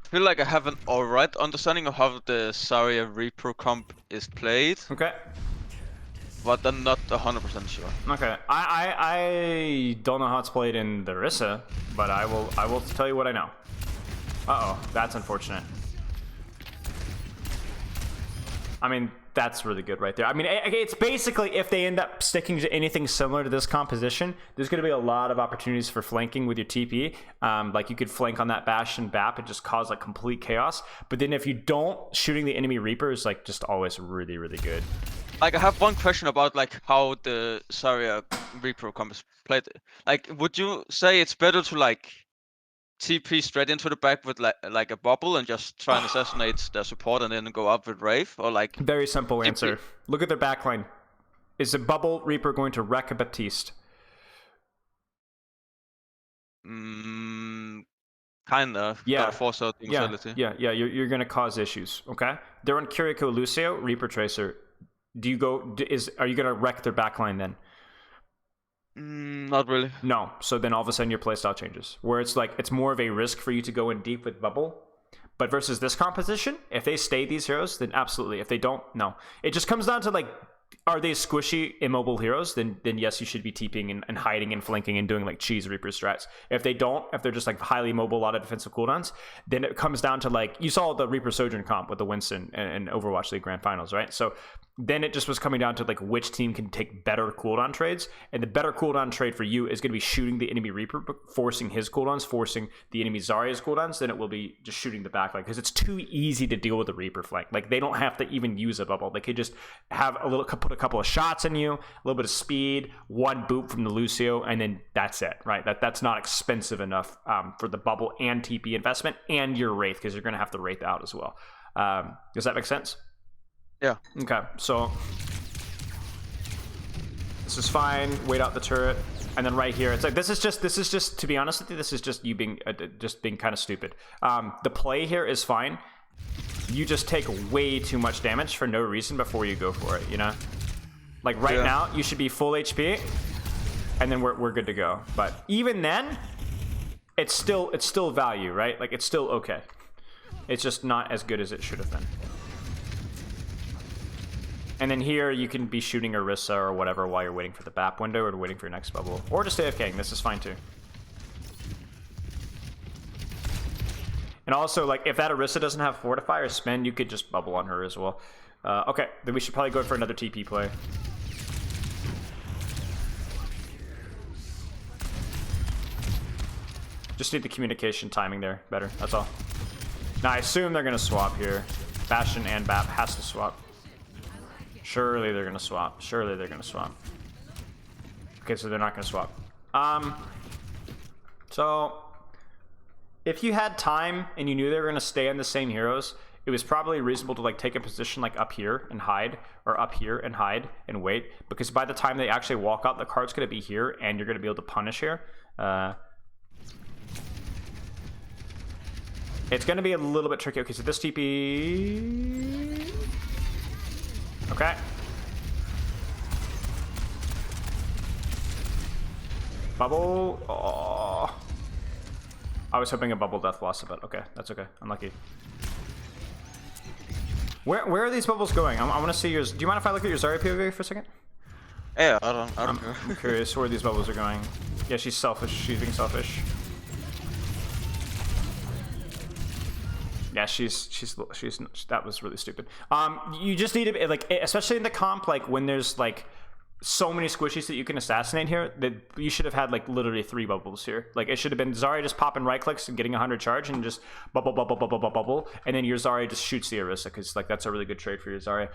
[SPEAKER 2] I feel like I have an alright understanding of how the Zarya Repro comp is played,
[SPEAKER 1] Okay.
[SPEAKER 2] but I'm not 100% sure.
[SPEAKER 1] Okay. I don't know how it's played in the Orisa, but I will tell you what I know. Uh-oh, that's unfortunate. I mean, that's really good right there. I mean, it's basically, if they end up sticking to anything similar to this composition, there's going to be a lot of opportunities for flanking with your TP. Like, you could flank on that Bash and BAP and just cause, like, complete chaos. But then if you don't, shooting the enemy Reaper is, like, just always really, really good.
[SPEAKER 2] Like, I have one question about, like, how the Zarya Repro comp is played. Like, would you say it's better to, like, TP straight into the back with like a bubble and just try and assassinate their support and then go up with Wraith, or like
[SPEAKER 1] Very simple
[SPEAKER 2] TP?
[SPEAKER 1] answer. Look at their backline. Is a bubble Reaper going to wreck a Baptiste?
[SPEAKER 2] Kinda.
[SPEAKER 1] Yeah.
[SPEAKER 2] Gotta force out the immortality.
[SPEAKER 1] Yeah. You're going to cause issues. Okay. They're on Kiriko Lucio, Reaper Tracer. Are you going to wreck their backline then?
[SPEAKER 2] Not really.
[SPEAKER 1] No. So then all of a sudden your playstyle changes, where it's like it's more of a risk for you to go in deep with bubble. But versus this composition, if they stay these heroes, then absolutely. If they don't, no. It just comes down to, like, are they squishy, immobile heroes? Then yes, you should be TPing and hiding and flanking and doing, like, cheese Reaper strats. If they don't, if they're just, like, highly mobile, a lot of defensive cooldowns, then it comes down to, like, you saw the Reaper Sojourn comp with the Winston and Overwatch League Grand Finals, right? So then it just was coming down to, like, which team can take better cooldown trades. And the better cooldown trade for you is going to be shooting the enemy Reaper, forcing his cooldowns, forcing the enemy Zarya's cooldowns. Then it will be just shooting the backline, because it's too easy to deal with the Reaper flank. Like, they don't have to even use a bubble. They could just have put a couple of shots in you, a little bit of speed, one boop from the Lucio, and then that's it, right? That's not expensive enough for the bubble and TP investment and your Wraith, because you're going to have to Wraith out as well. Does that make sense?
[SPEAKER 2] Yeah.
[SPEAKER 1] Okay, so this is fine. Wait out the turret, and then right here, it's like this is just to be honest with you, this is just you being kind of stupid. The play here is fine. You just take way too much damage for no reason before you go for it. You know, like right now you should be full HP, and then we're good to go. But even then, it's still value, right? Like, it's still okay. It's just not as good as it should have been. And then here, you can be shooting Orisa or whatever while you're waiting for the BAP window or waiting for your next bubble. Or just AFKing. This is fine too. And also, like, if that Orisa doesn't have Fortify or Spin, you could just bubble on her as well. Okay, then we should probably go for another TP play. Just need the communication timing there better. That's all. Now, I assume they're going to swap here. Bastion and BAP has to swap. Surely they're gonna swap. Surely they're gonna swap. Okay, so they're not gonna swap. So if you had time and you knew they were gonna stay on the same heroes, it was probably reasonable to, like, take a position like up here and hide, or up here and hide and wait, because by the time they actually walk out, the card's gonna be here and you're gonna be able to punish here. It's gonna be a little bit tricky. Okay, so this TP. Okay. Bubble. Oh. I was hoping a bubble death loss, but okay, that's okay. Unlucky. Where are these bubbles going? I want to see yours. Do you mind if I look at your Zarya POV for a second?
[SPEAKER 2] Yeah, I don't care.
[SPEAKER 1] I'm curious where these bubbles are going. Yeah, she's selfish. She's being selfish. Yeah, that was really stupid. You just need to, like, especially in the comp, like, when there's, like, so many squishies that you can assassinate here, that you should have had, like, literally 3 bubbles here. Like, it should have been Zarya just popping right clicks and getting 100 charge and just bubble, and then your Zarya just shoots the Orisa, because, like, that's a really good trade for your Zarya.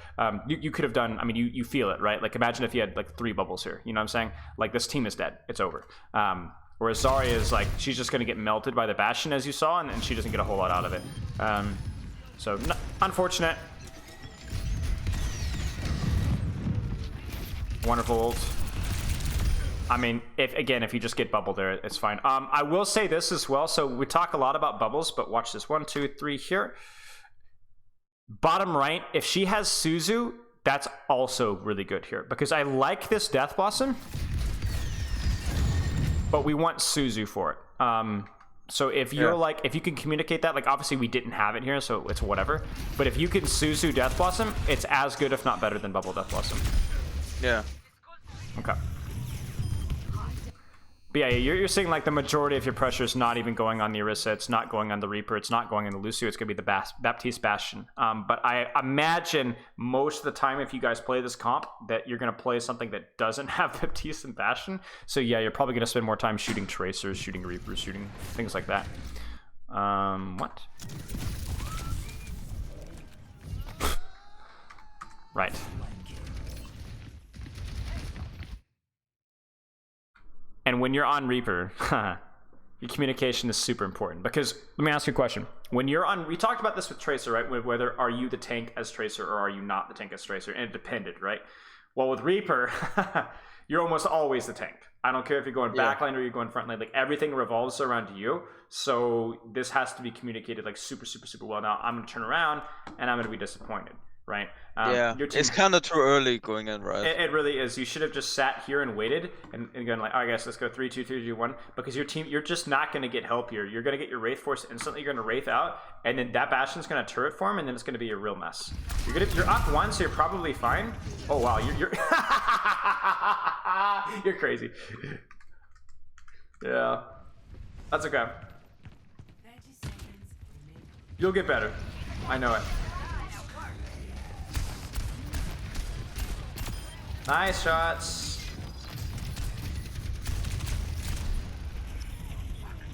[SPEAKER 1] You could have done, I mean, you feel it, right? Like, imagine if you had, like, 3 bubbles here. You know what I'm saying? Like, this team is dead. It's over. Whereas Zarya is, like, she's just going to get melted by the Bastion, as you saw, and she doesn't get a whole lot out of it. So, unfortunate. Wonderful ult. I mean, if you just get bubbled there, it's fine. I will say this as well. So, we talk a lot about bubbles, but watch this. 1, 2, 3 here. Bottom right, if she has Suzu, that's also really good here, because I like this Death Blossom, but we want Suzu for it. So if you're like, if you can communicate that, like obviously we didn't have it here, so it's whatever. But if you can Suzu Death Blossom, it's as good, if not better, than Bubble Death Blossom.
[SPEAKER 2] Yeah.
[SPEAKER 1] Okay. But yeah, you're seeing like the majority of your pressure is not even going on the Orisa, it's not going on the Reaper, it's not going on the Lucio, it's going to be the Baptiste Bastion. But I imagine most of the time if you guys play this comp that you're going to play something that doesn't have Baptiste and Bastion. So yeah, you're probably going to spend more time shooting Tracers, shooting Reapers, shooting things like that. What? Right. And when you're on Reaper, your communication is super important. Because, let me ask you a question. When you're on, we talked about this with Tracer, right? With whether are you the tank as Tracer or are you not the tank as Tracer? And it depended, right? Well, with Reaper, you're almost always the tank. I don't care if you're going backline or you're going frontline. Like, everything revolves around you. So this has to be communicated like super, super, super well. Now, I'm going to turn around and I'm going to be disappointed. Right?
[SPEAKER 2] Yeah, it's kind of too early going in, right?
[SPEAKER 1] It really is. You should have just sat here and waited and gone like, I guess let's go 3, 2, 3, 2, 1. Because your team, you're just not going to get help here. You're going to get your Wraith Force instantly. You're going to Wraith out, and then that Bastion's going to turret form, and then it's going to be a real mess. You're up 1, so you're probably fine. Oh wow, you're you're crazy. Yeah, that's okay. You'll get better. I know it. Nice shots.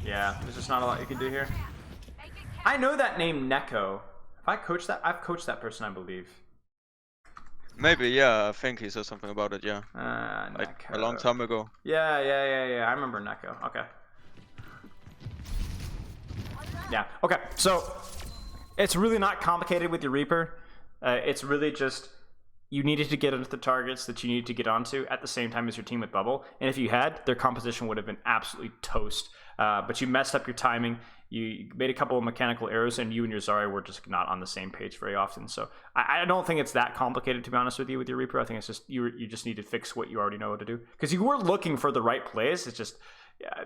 [SPEAKER 1] Yeah, there's just not a lot you can do here. I know that name, Neko. If I coach that, I've coached that person, I believe.
[SPEAKER 2] Maybe, yeah. I think he said something about it. Yeah. Like
[SPEAKER 1] Neko.
[SPEAKER 2] a long time ago.
[SPEAKER 1] Yeah. I remember Neko. Okay. Yeah. Okay. So it's really not complicated with your Reaper. It's really just, you needed to get onto the targets that you needed to get onto at the same time as your team with Bubble. And if you had, their composition would have been absolutely toast. But you messed up your timing. You made a couple of mechanical errors, and you and your Zarya were just not on the same page very often. So I don't think it's that complicated, to be honest with you, with your Reaper. I think it's just you just need to fix what you already know how to do. Because you were looking for the right plays. It's just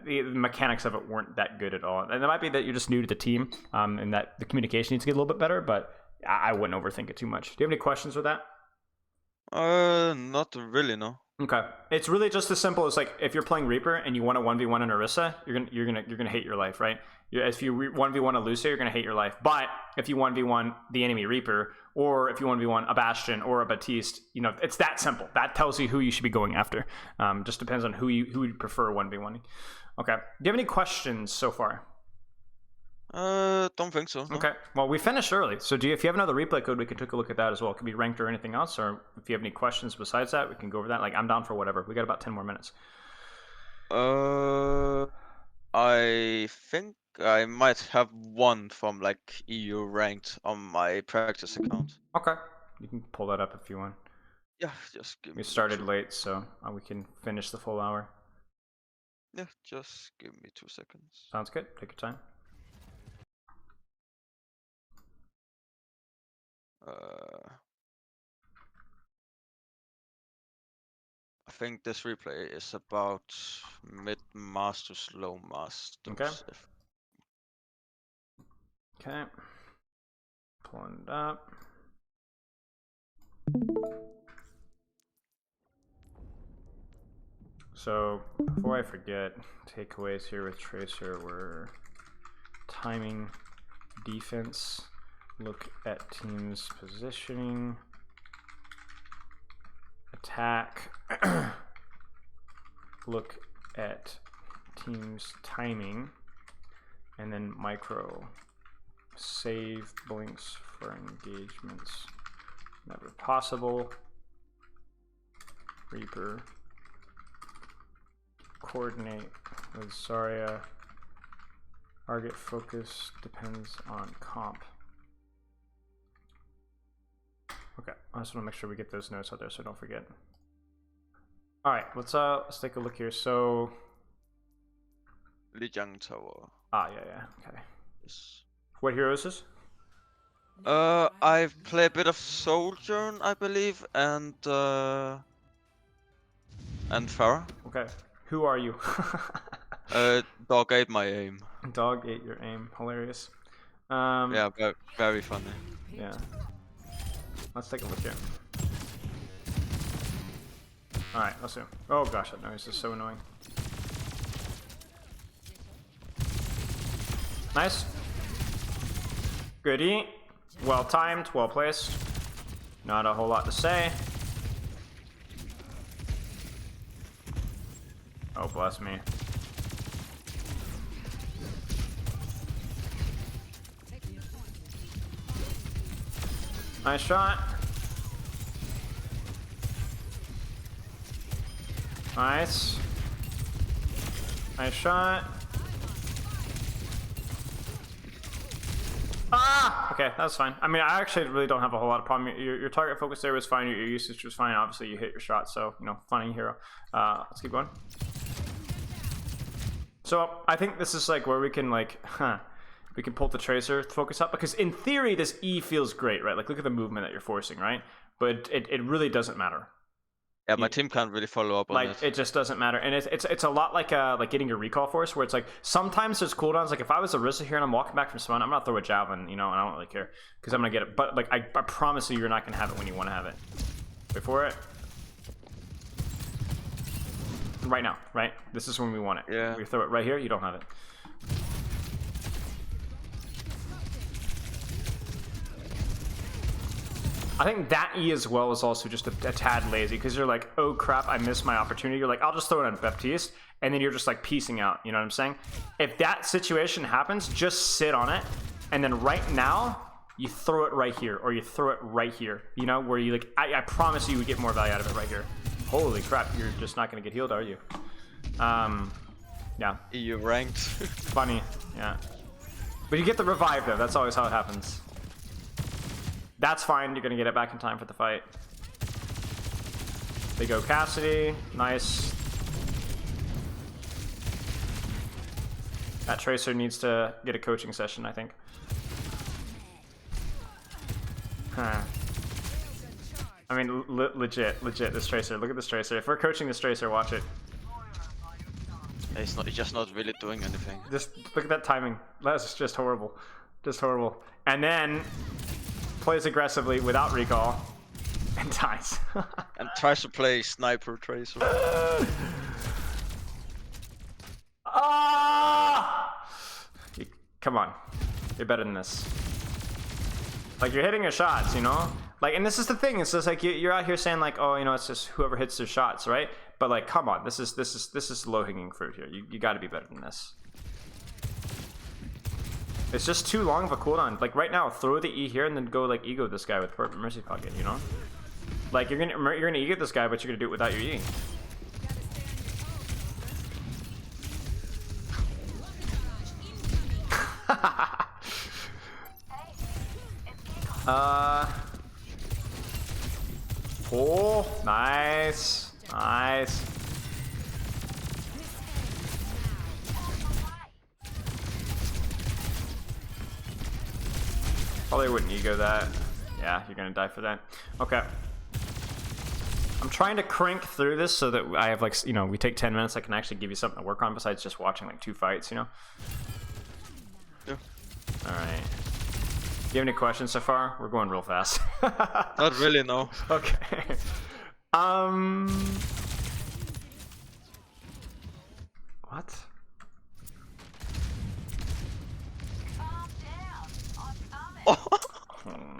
[SPEAKER 1] the mechanics of it weren't that good at all. And it might be that you're just new to the team, and that the communication needs to get a little bit better. But I wouldn't overthink it too much. Do you have any questions with that?
[SPEAKER 2] Not really, no.
[SPEAKER 1] Okay, it's really just as simple as like if you're playing Reaper and you want a 1v1 in Orisa, you're gonna hate your life, right? If you 1v1 a Lucio, you're gonna hate your life. But if you 1v1 the enemy Reaper, or if you 1v1 a Bastion or a Baptiste, you know, it's that simple. That tells you who you should be going after. Just depends on who you prefer 1v1. Okay, do you have any questions so far?
[SPEAKER 2] Don't think so. No.
[SPEAKER 1] Okay, well, we finished early, so if you have another replay code, we can take a look at that as well. It could be ranked or anything else, or if you have any questions besides that, we can go over that. Like, I'm down for whatever. We got about 10 more minutes.
[SPEAKER 2] I think I might have one from like EU ranked on my practice account.
[SPEAKER 1] Okay, you can pull that up if you want.
[SPEAKER 2] Yeah, just give me.
[SPEAKER 1] We started late, so we can finish the full hour.
[SPEAKER 2] Yeah, just give me 2 seconds.
[SPEAKER 1] Sounds good. Take your time.
[SPEAKER 2] I think this replay is about mid-master, slow masters.
[SPEAKER 1] Okay. Okay. Pulling it up. So, before I forget, takeaways here with Tracer were timing, defense, look at team's positioning, attack, look at team's timing, and then micro, save blinks for engagements, never possible, Reaper, coordinate with Zarya, target focus depends on comp. Okay, I just want to make sure we get those notes out there so don't forget. All right, let's take a look here. So,
[SPEAKER 2] Lijiang Tower.
[SPEAKER 1] Yeah, okay.
[SPEAKER 2] Yes.
[SPEAKER 1] What hero is this?
[SPEAKER 2] I've played a bit of Sojourn, I believe, and Farah.
[SPEAKER 1] Okay, who are you?
[SPEAKER 2] Dog ate my aim.
[SPEAKER 1] Dog ate your aim. Hilarious.
[SPEAKER 2] Yeah, very funny.
[SPEAKER 1] Yeah. Let's take a look here. Alright, let's see. Oh gosh, that noise is so annoying. Nice. Goodie. Well timed, well placed. Not a whole lot to say. Oh, bless me. Nice shot. Nice. Nice shot. Ah! Okay, that's fine. I mean, I actually really don't have a whole lot of problem. Your target focus there was fine. Your usage was fine. Obviously, you hit your shot, so, you know, funny hero. Let's keep going. So, I think this is, like, where we can, like, we can pull the tracer focus up. Because in theory, this E feels great, right? Like, look at the movement that you're forcing, right? But it really doesn't matter.
[SPEAKER 2] Yeah, my team can't really follow up on it.
[SPEAKER 1] It just doesn't matter, and it's a lot like getting your recall force, where it's like sometimes there's cooldowns. Like if I was Orisa here and I'm walking back from spawn, I'm gonna throw a javelin, you know, and I don't really care because I'm gonna get it. But like I promise you, you're not gonna have it when you want to have it. Wait for it. Right now, right? This is when we want it.
[SPEAKER 2] Yeah.
[SPEAKER 1] We throw it right here. You don't have it. I think that E as well is also just a tad lazy because you're like, oh crap, I missed my opportunity. You're like, I'll just throw it on Baptiste, and then you're just like piecing out. You know what I'm saying? If that situation happens, just sit on it, and then right now you throw it right here, or you throw it right here. You know, where you like, I promise you would get more value out of it right here. Holy crap, you're just not gonna get healed, are you? Yeah.
[SPEAKER 2] EU ranked.
[SPEAKER 1] Funny, yeah. But you get the revive though. That's always how it happens. That's fine, you're gonna get it back in time for the fight. They go Cassidy, nice. That Tracer needs to get a coaching session, I think. Huh. I mean, legit, this Tracer, look at this Tracer. If we're coaching this Tracer, watch it.
[SPEAKER 2] He's just not really doing anything.
[SPEAKER 1] Just look at that timing, that's just horrible. Just horrible. And then, plays aggressively without recall and dies.
[SPEAKER 2] And tries to play sniper tracer.
[SPEAKER 1] Come on, you're better than this. Like you're hitting your shots, you know. Like, and this is the thing. It's just like you're out here saying like, oh, you know, it's just whoever hits their shots, right? But like, come on, this is low hanging fruit here. You got to be better than this. It's just too long of a cooldown. Like right now, throw the E here and then go like ego this guy with Mercy Pocket, you know? Like you're gonna ego this guy, but you're gonna do it without your E. Oh, nice, nice. Probably wouldn't ego that. Yeah, you're gonna die for that. Okay. I'm trying to crank through this so that I have like, you know, we take 10 minutes. I can actually give you something to work on besides just watching like 2 fights, you know?
[SPEAKER 2] Yeah.
[SPEAKER 1] All right. Do you have any questions so far? We're going real fast.
[SPEAKER 2] Not really, no.
[SPEAKER 1] Okay. What?
[SPEAKER 2] Oh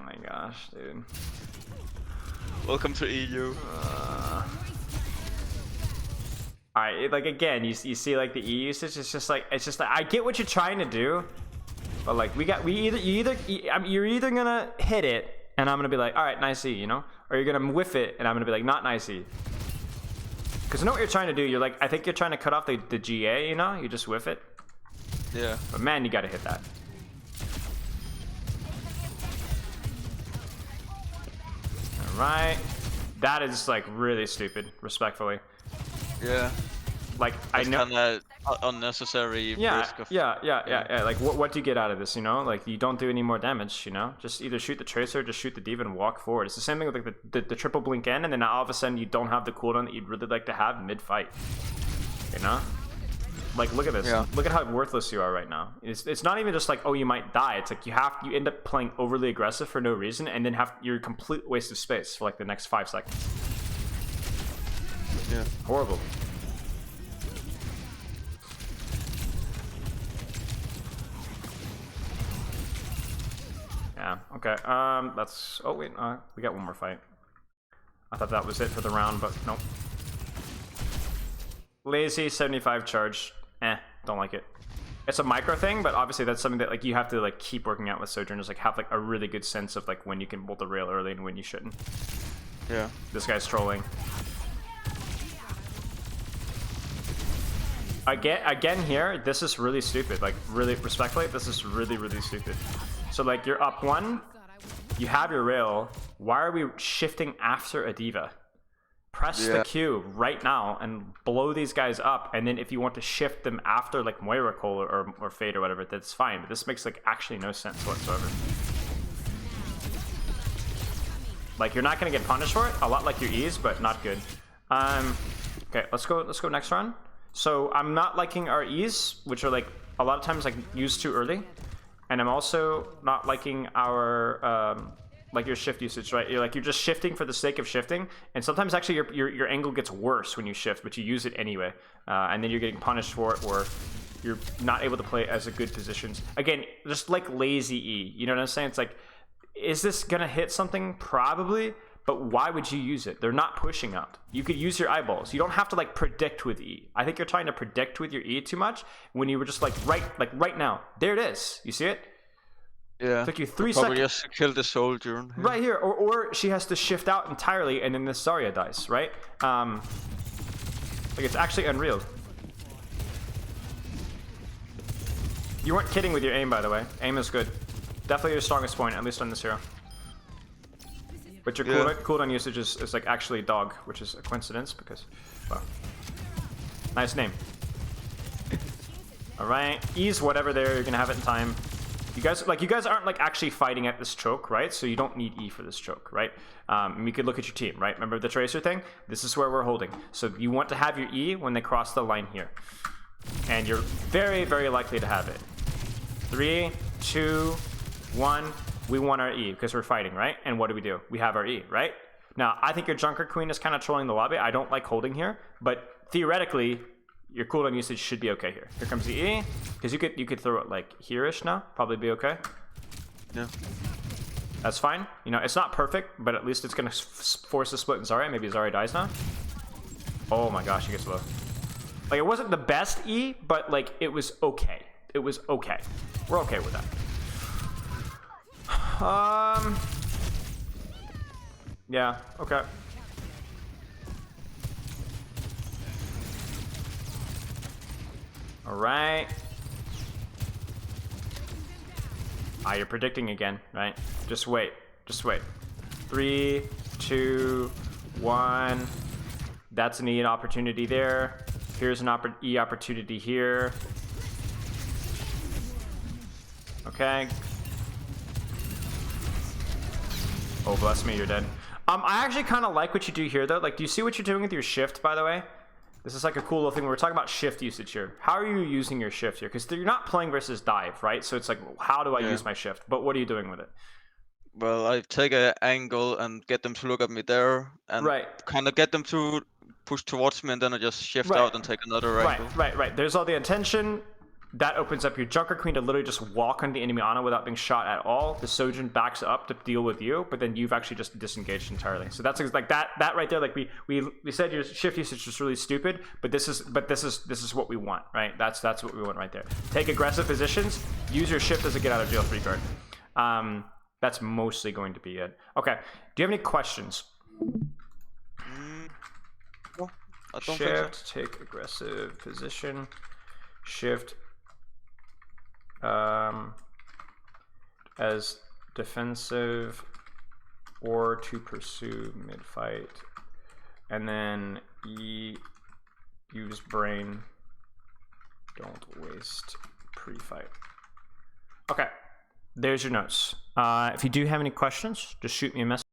[SPEAKER 1] my gosh, dude.
[SPEAKER 2] Welcome to EU.
[SPEAKER 1] Alright, like again, you see like the E usage. It's just like I get what you're trying to do, but like you're either gonna hit it and I'm gonna be like, all right, nice E, you know, or you're gonna whiff it and I'm gonna be like, not nice E. Because you know what you're trying to do. You're like, I think you're trying to cut off the GA, you know, you just whiff it.
[SPEAKER 2] Yeah.
[SPEAKER 1] But man, you gotta hit that. Right, that is like really stupid, respectfully.
[SPEAKER 2] Yeah.
[SPEAKER 1] Like I know.
[SPEAKER 2] Kinda unnecessary risk of.
[SPEAKER 1] Yeah. Like what do you get out of this? You know, like you don't do any more damage. You know, just either shoot the Tracer, or just shoot the Diva and walk forward. It's the same thing with like the triple blink in, and then all of a sudden you don't have the cooldown that you'd really like to have mid fight. You know. Like, look at this.
[SPEAKER 2] Yeah.
[SPEAKER 1] Look at how worthless you are right now. It's not even just like, oh, you might die. It's like you end up playing overly aggressive for no reason, and then you're a complete waste of space for like the next 5 seconds.
[SPEAKER 2] Yeah.
[SPEAKER 1] Horrible. Yeah. Okay. That's. Oh wait. We got one more fight. I thought that was it for the round, but nope. Lazy 75 charge. Don't like it. It's a micro thing, but obviously that's something that like you have to like keep working out with Sojourn. Is like have like a really good sense of like when you can bolt the rail early and when you shouldn't.
[SPEAKER 2] Yeah.
[SPEAKER 1] This guy's trolling. Again here, this is really stupid. Like really respectfully, this is really stupid. So like you're up 1, you have your rail. Why are we shifting after a diva? Press the Q right now and blow these guys up, and then if you want to shift them after like Moira Cole or Fade or whatever, that's fine. But this makes like actually no sense whatsoever. Like you're not gonna get punished for it, a lot like your E's, but not good. Okay, let's go next run. So I'm not liking our E's, which are like a lot of times like used too early, and I'm also not liking our like your shift usage, right? You're just shifting for the sake of shifting, and sometimes actually your angle gets worse when you shift, but you use it anyway, and then you're getting punished for it, or you're not able to play as a good positions. Again, just like lazy E, you know what I'm saying? It's like, is this gonna hit something? Probably, but why would you use it? They're not pushing up. You could use your eyeballs. You don't have to like predict with E. I think you're trying to predict with your E too much when you were just like right now. There it is. You see it?
[SPEAKER 2] Yeah.
[SPEAKER 1] It took you 3
[SPEAKER 2] Probably
[SPEAKER 1] seconds.
[SPEAKER 2] just kill the Sojourn.
[SPEAKER 1] Right here, or she has to shift out entirely, and then the Zarya dies, right? Like it's actually unreal. You weren't kidding with your aim, by the way. Aim is good. Definitely your strongest point, at least on this hero. But your cooldown usage is like actually dog, which is a coincidence because, well, nice name. All right, E's whatever there. You're gonna have it in time. You guys aren't like actually fighting at this choke, right? So you don't need E for this choke, right? And we could look at your team, right? Remember the Tracer thing? This is where we're holding. So you want to have your E when they cross the line here. And you're very likely to have it. 3, 2, 1. We want our E because we're fighting, right? And what do? We have our E, right? Now, I think your Junker Queen is kind of trolling the lobby. I don't like holding here, but theoretically, your cooldown usage should be okay here. Here comes the E, because you could throw it like here-ish now, probably be okay.
[SPEAKER 2] Yeah.
[SPEAKER 1] That's fine. You know, it's not perfect, but at least it's gonna force a split in Zarya. Maybe Zarya dies now. Oh my gosh, he gets low. Like it wasn't the best E, but like it was okay. It was okay. We're okay with that. Yeah. Okay. All right. You're predicting again, right? Just wait. Just wait. 3, 2, 1. That's an E opportunity there. Here's an E opportunity here. Okay. Oh, bless me, you're dead. I actually kind of like what you do here, though. Like, do you see what you're doing with your shift, by the way? This is like a cool little thing. We're talking about shift usage here. How are you using your shift here? Because you're not playing versus dive, right? So it's like, how do I use my shift? But what are you doing with it?
[SPEAKER 2] Well, I take an angle and get them to look at me there, and kind of get them to push towards me, and then I just shift out and take another angle.
[SPEAKER 1] Right. There's all the attention. That opens up your Junker Queen to literally just walk on the enemy Ana without being shot at all. The Sojourn backs up to deal with you, but then you've actually just disengaged entirely. So that's like that right there. Like we said your shift usage is really stupid, but this is what we want, right? That's what we want right there. Take aggressive positions. Use your shift as a get out of jail free card. That's mostly going to be it. Okay. Do you have any questions?
[SPEAKER 2] No, I don't
[SPEAKER 1] Shift,
[SPEAKER 2] think so.
[SPEAKER 1] take aggressive position. Shift. As defensive or to pursue mid-fight, and then E, use brain, don't waste pre-fight. Okay, there's your notes. If you do have any questions, just shoot me a message.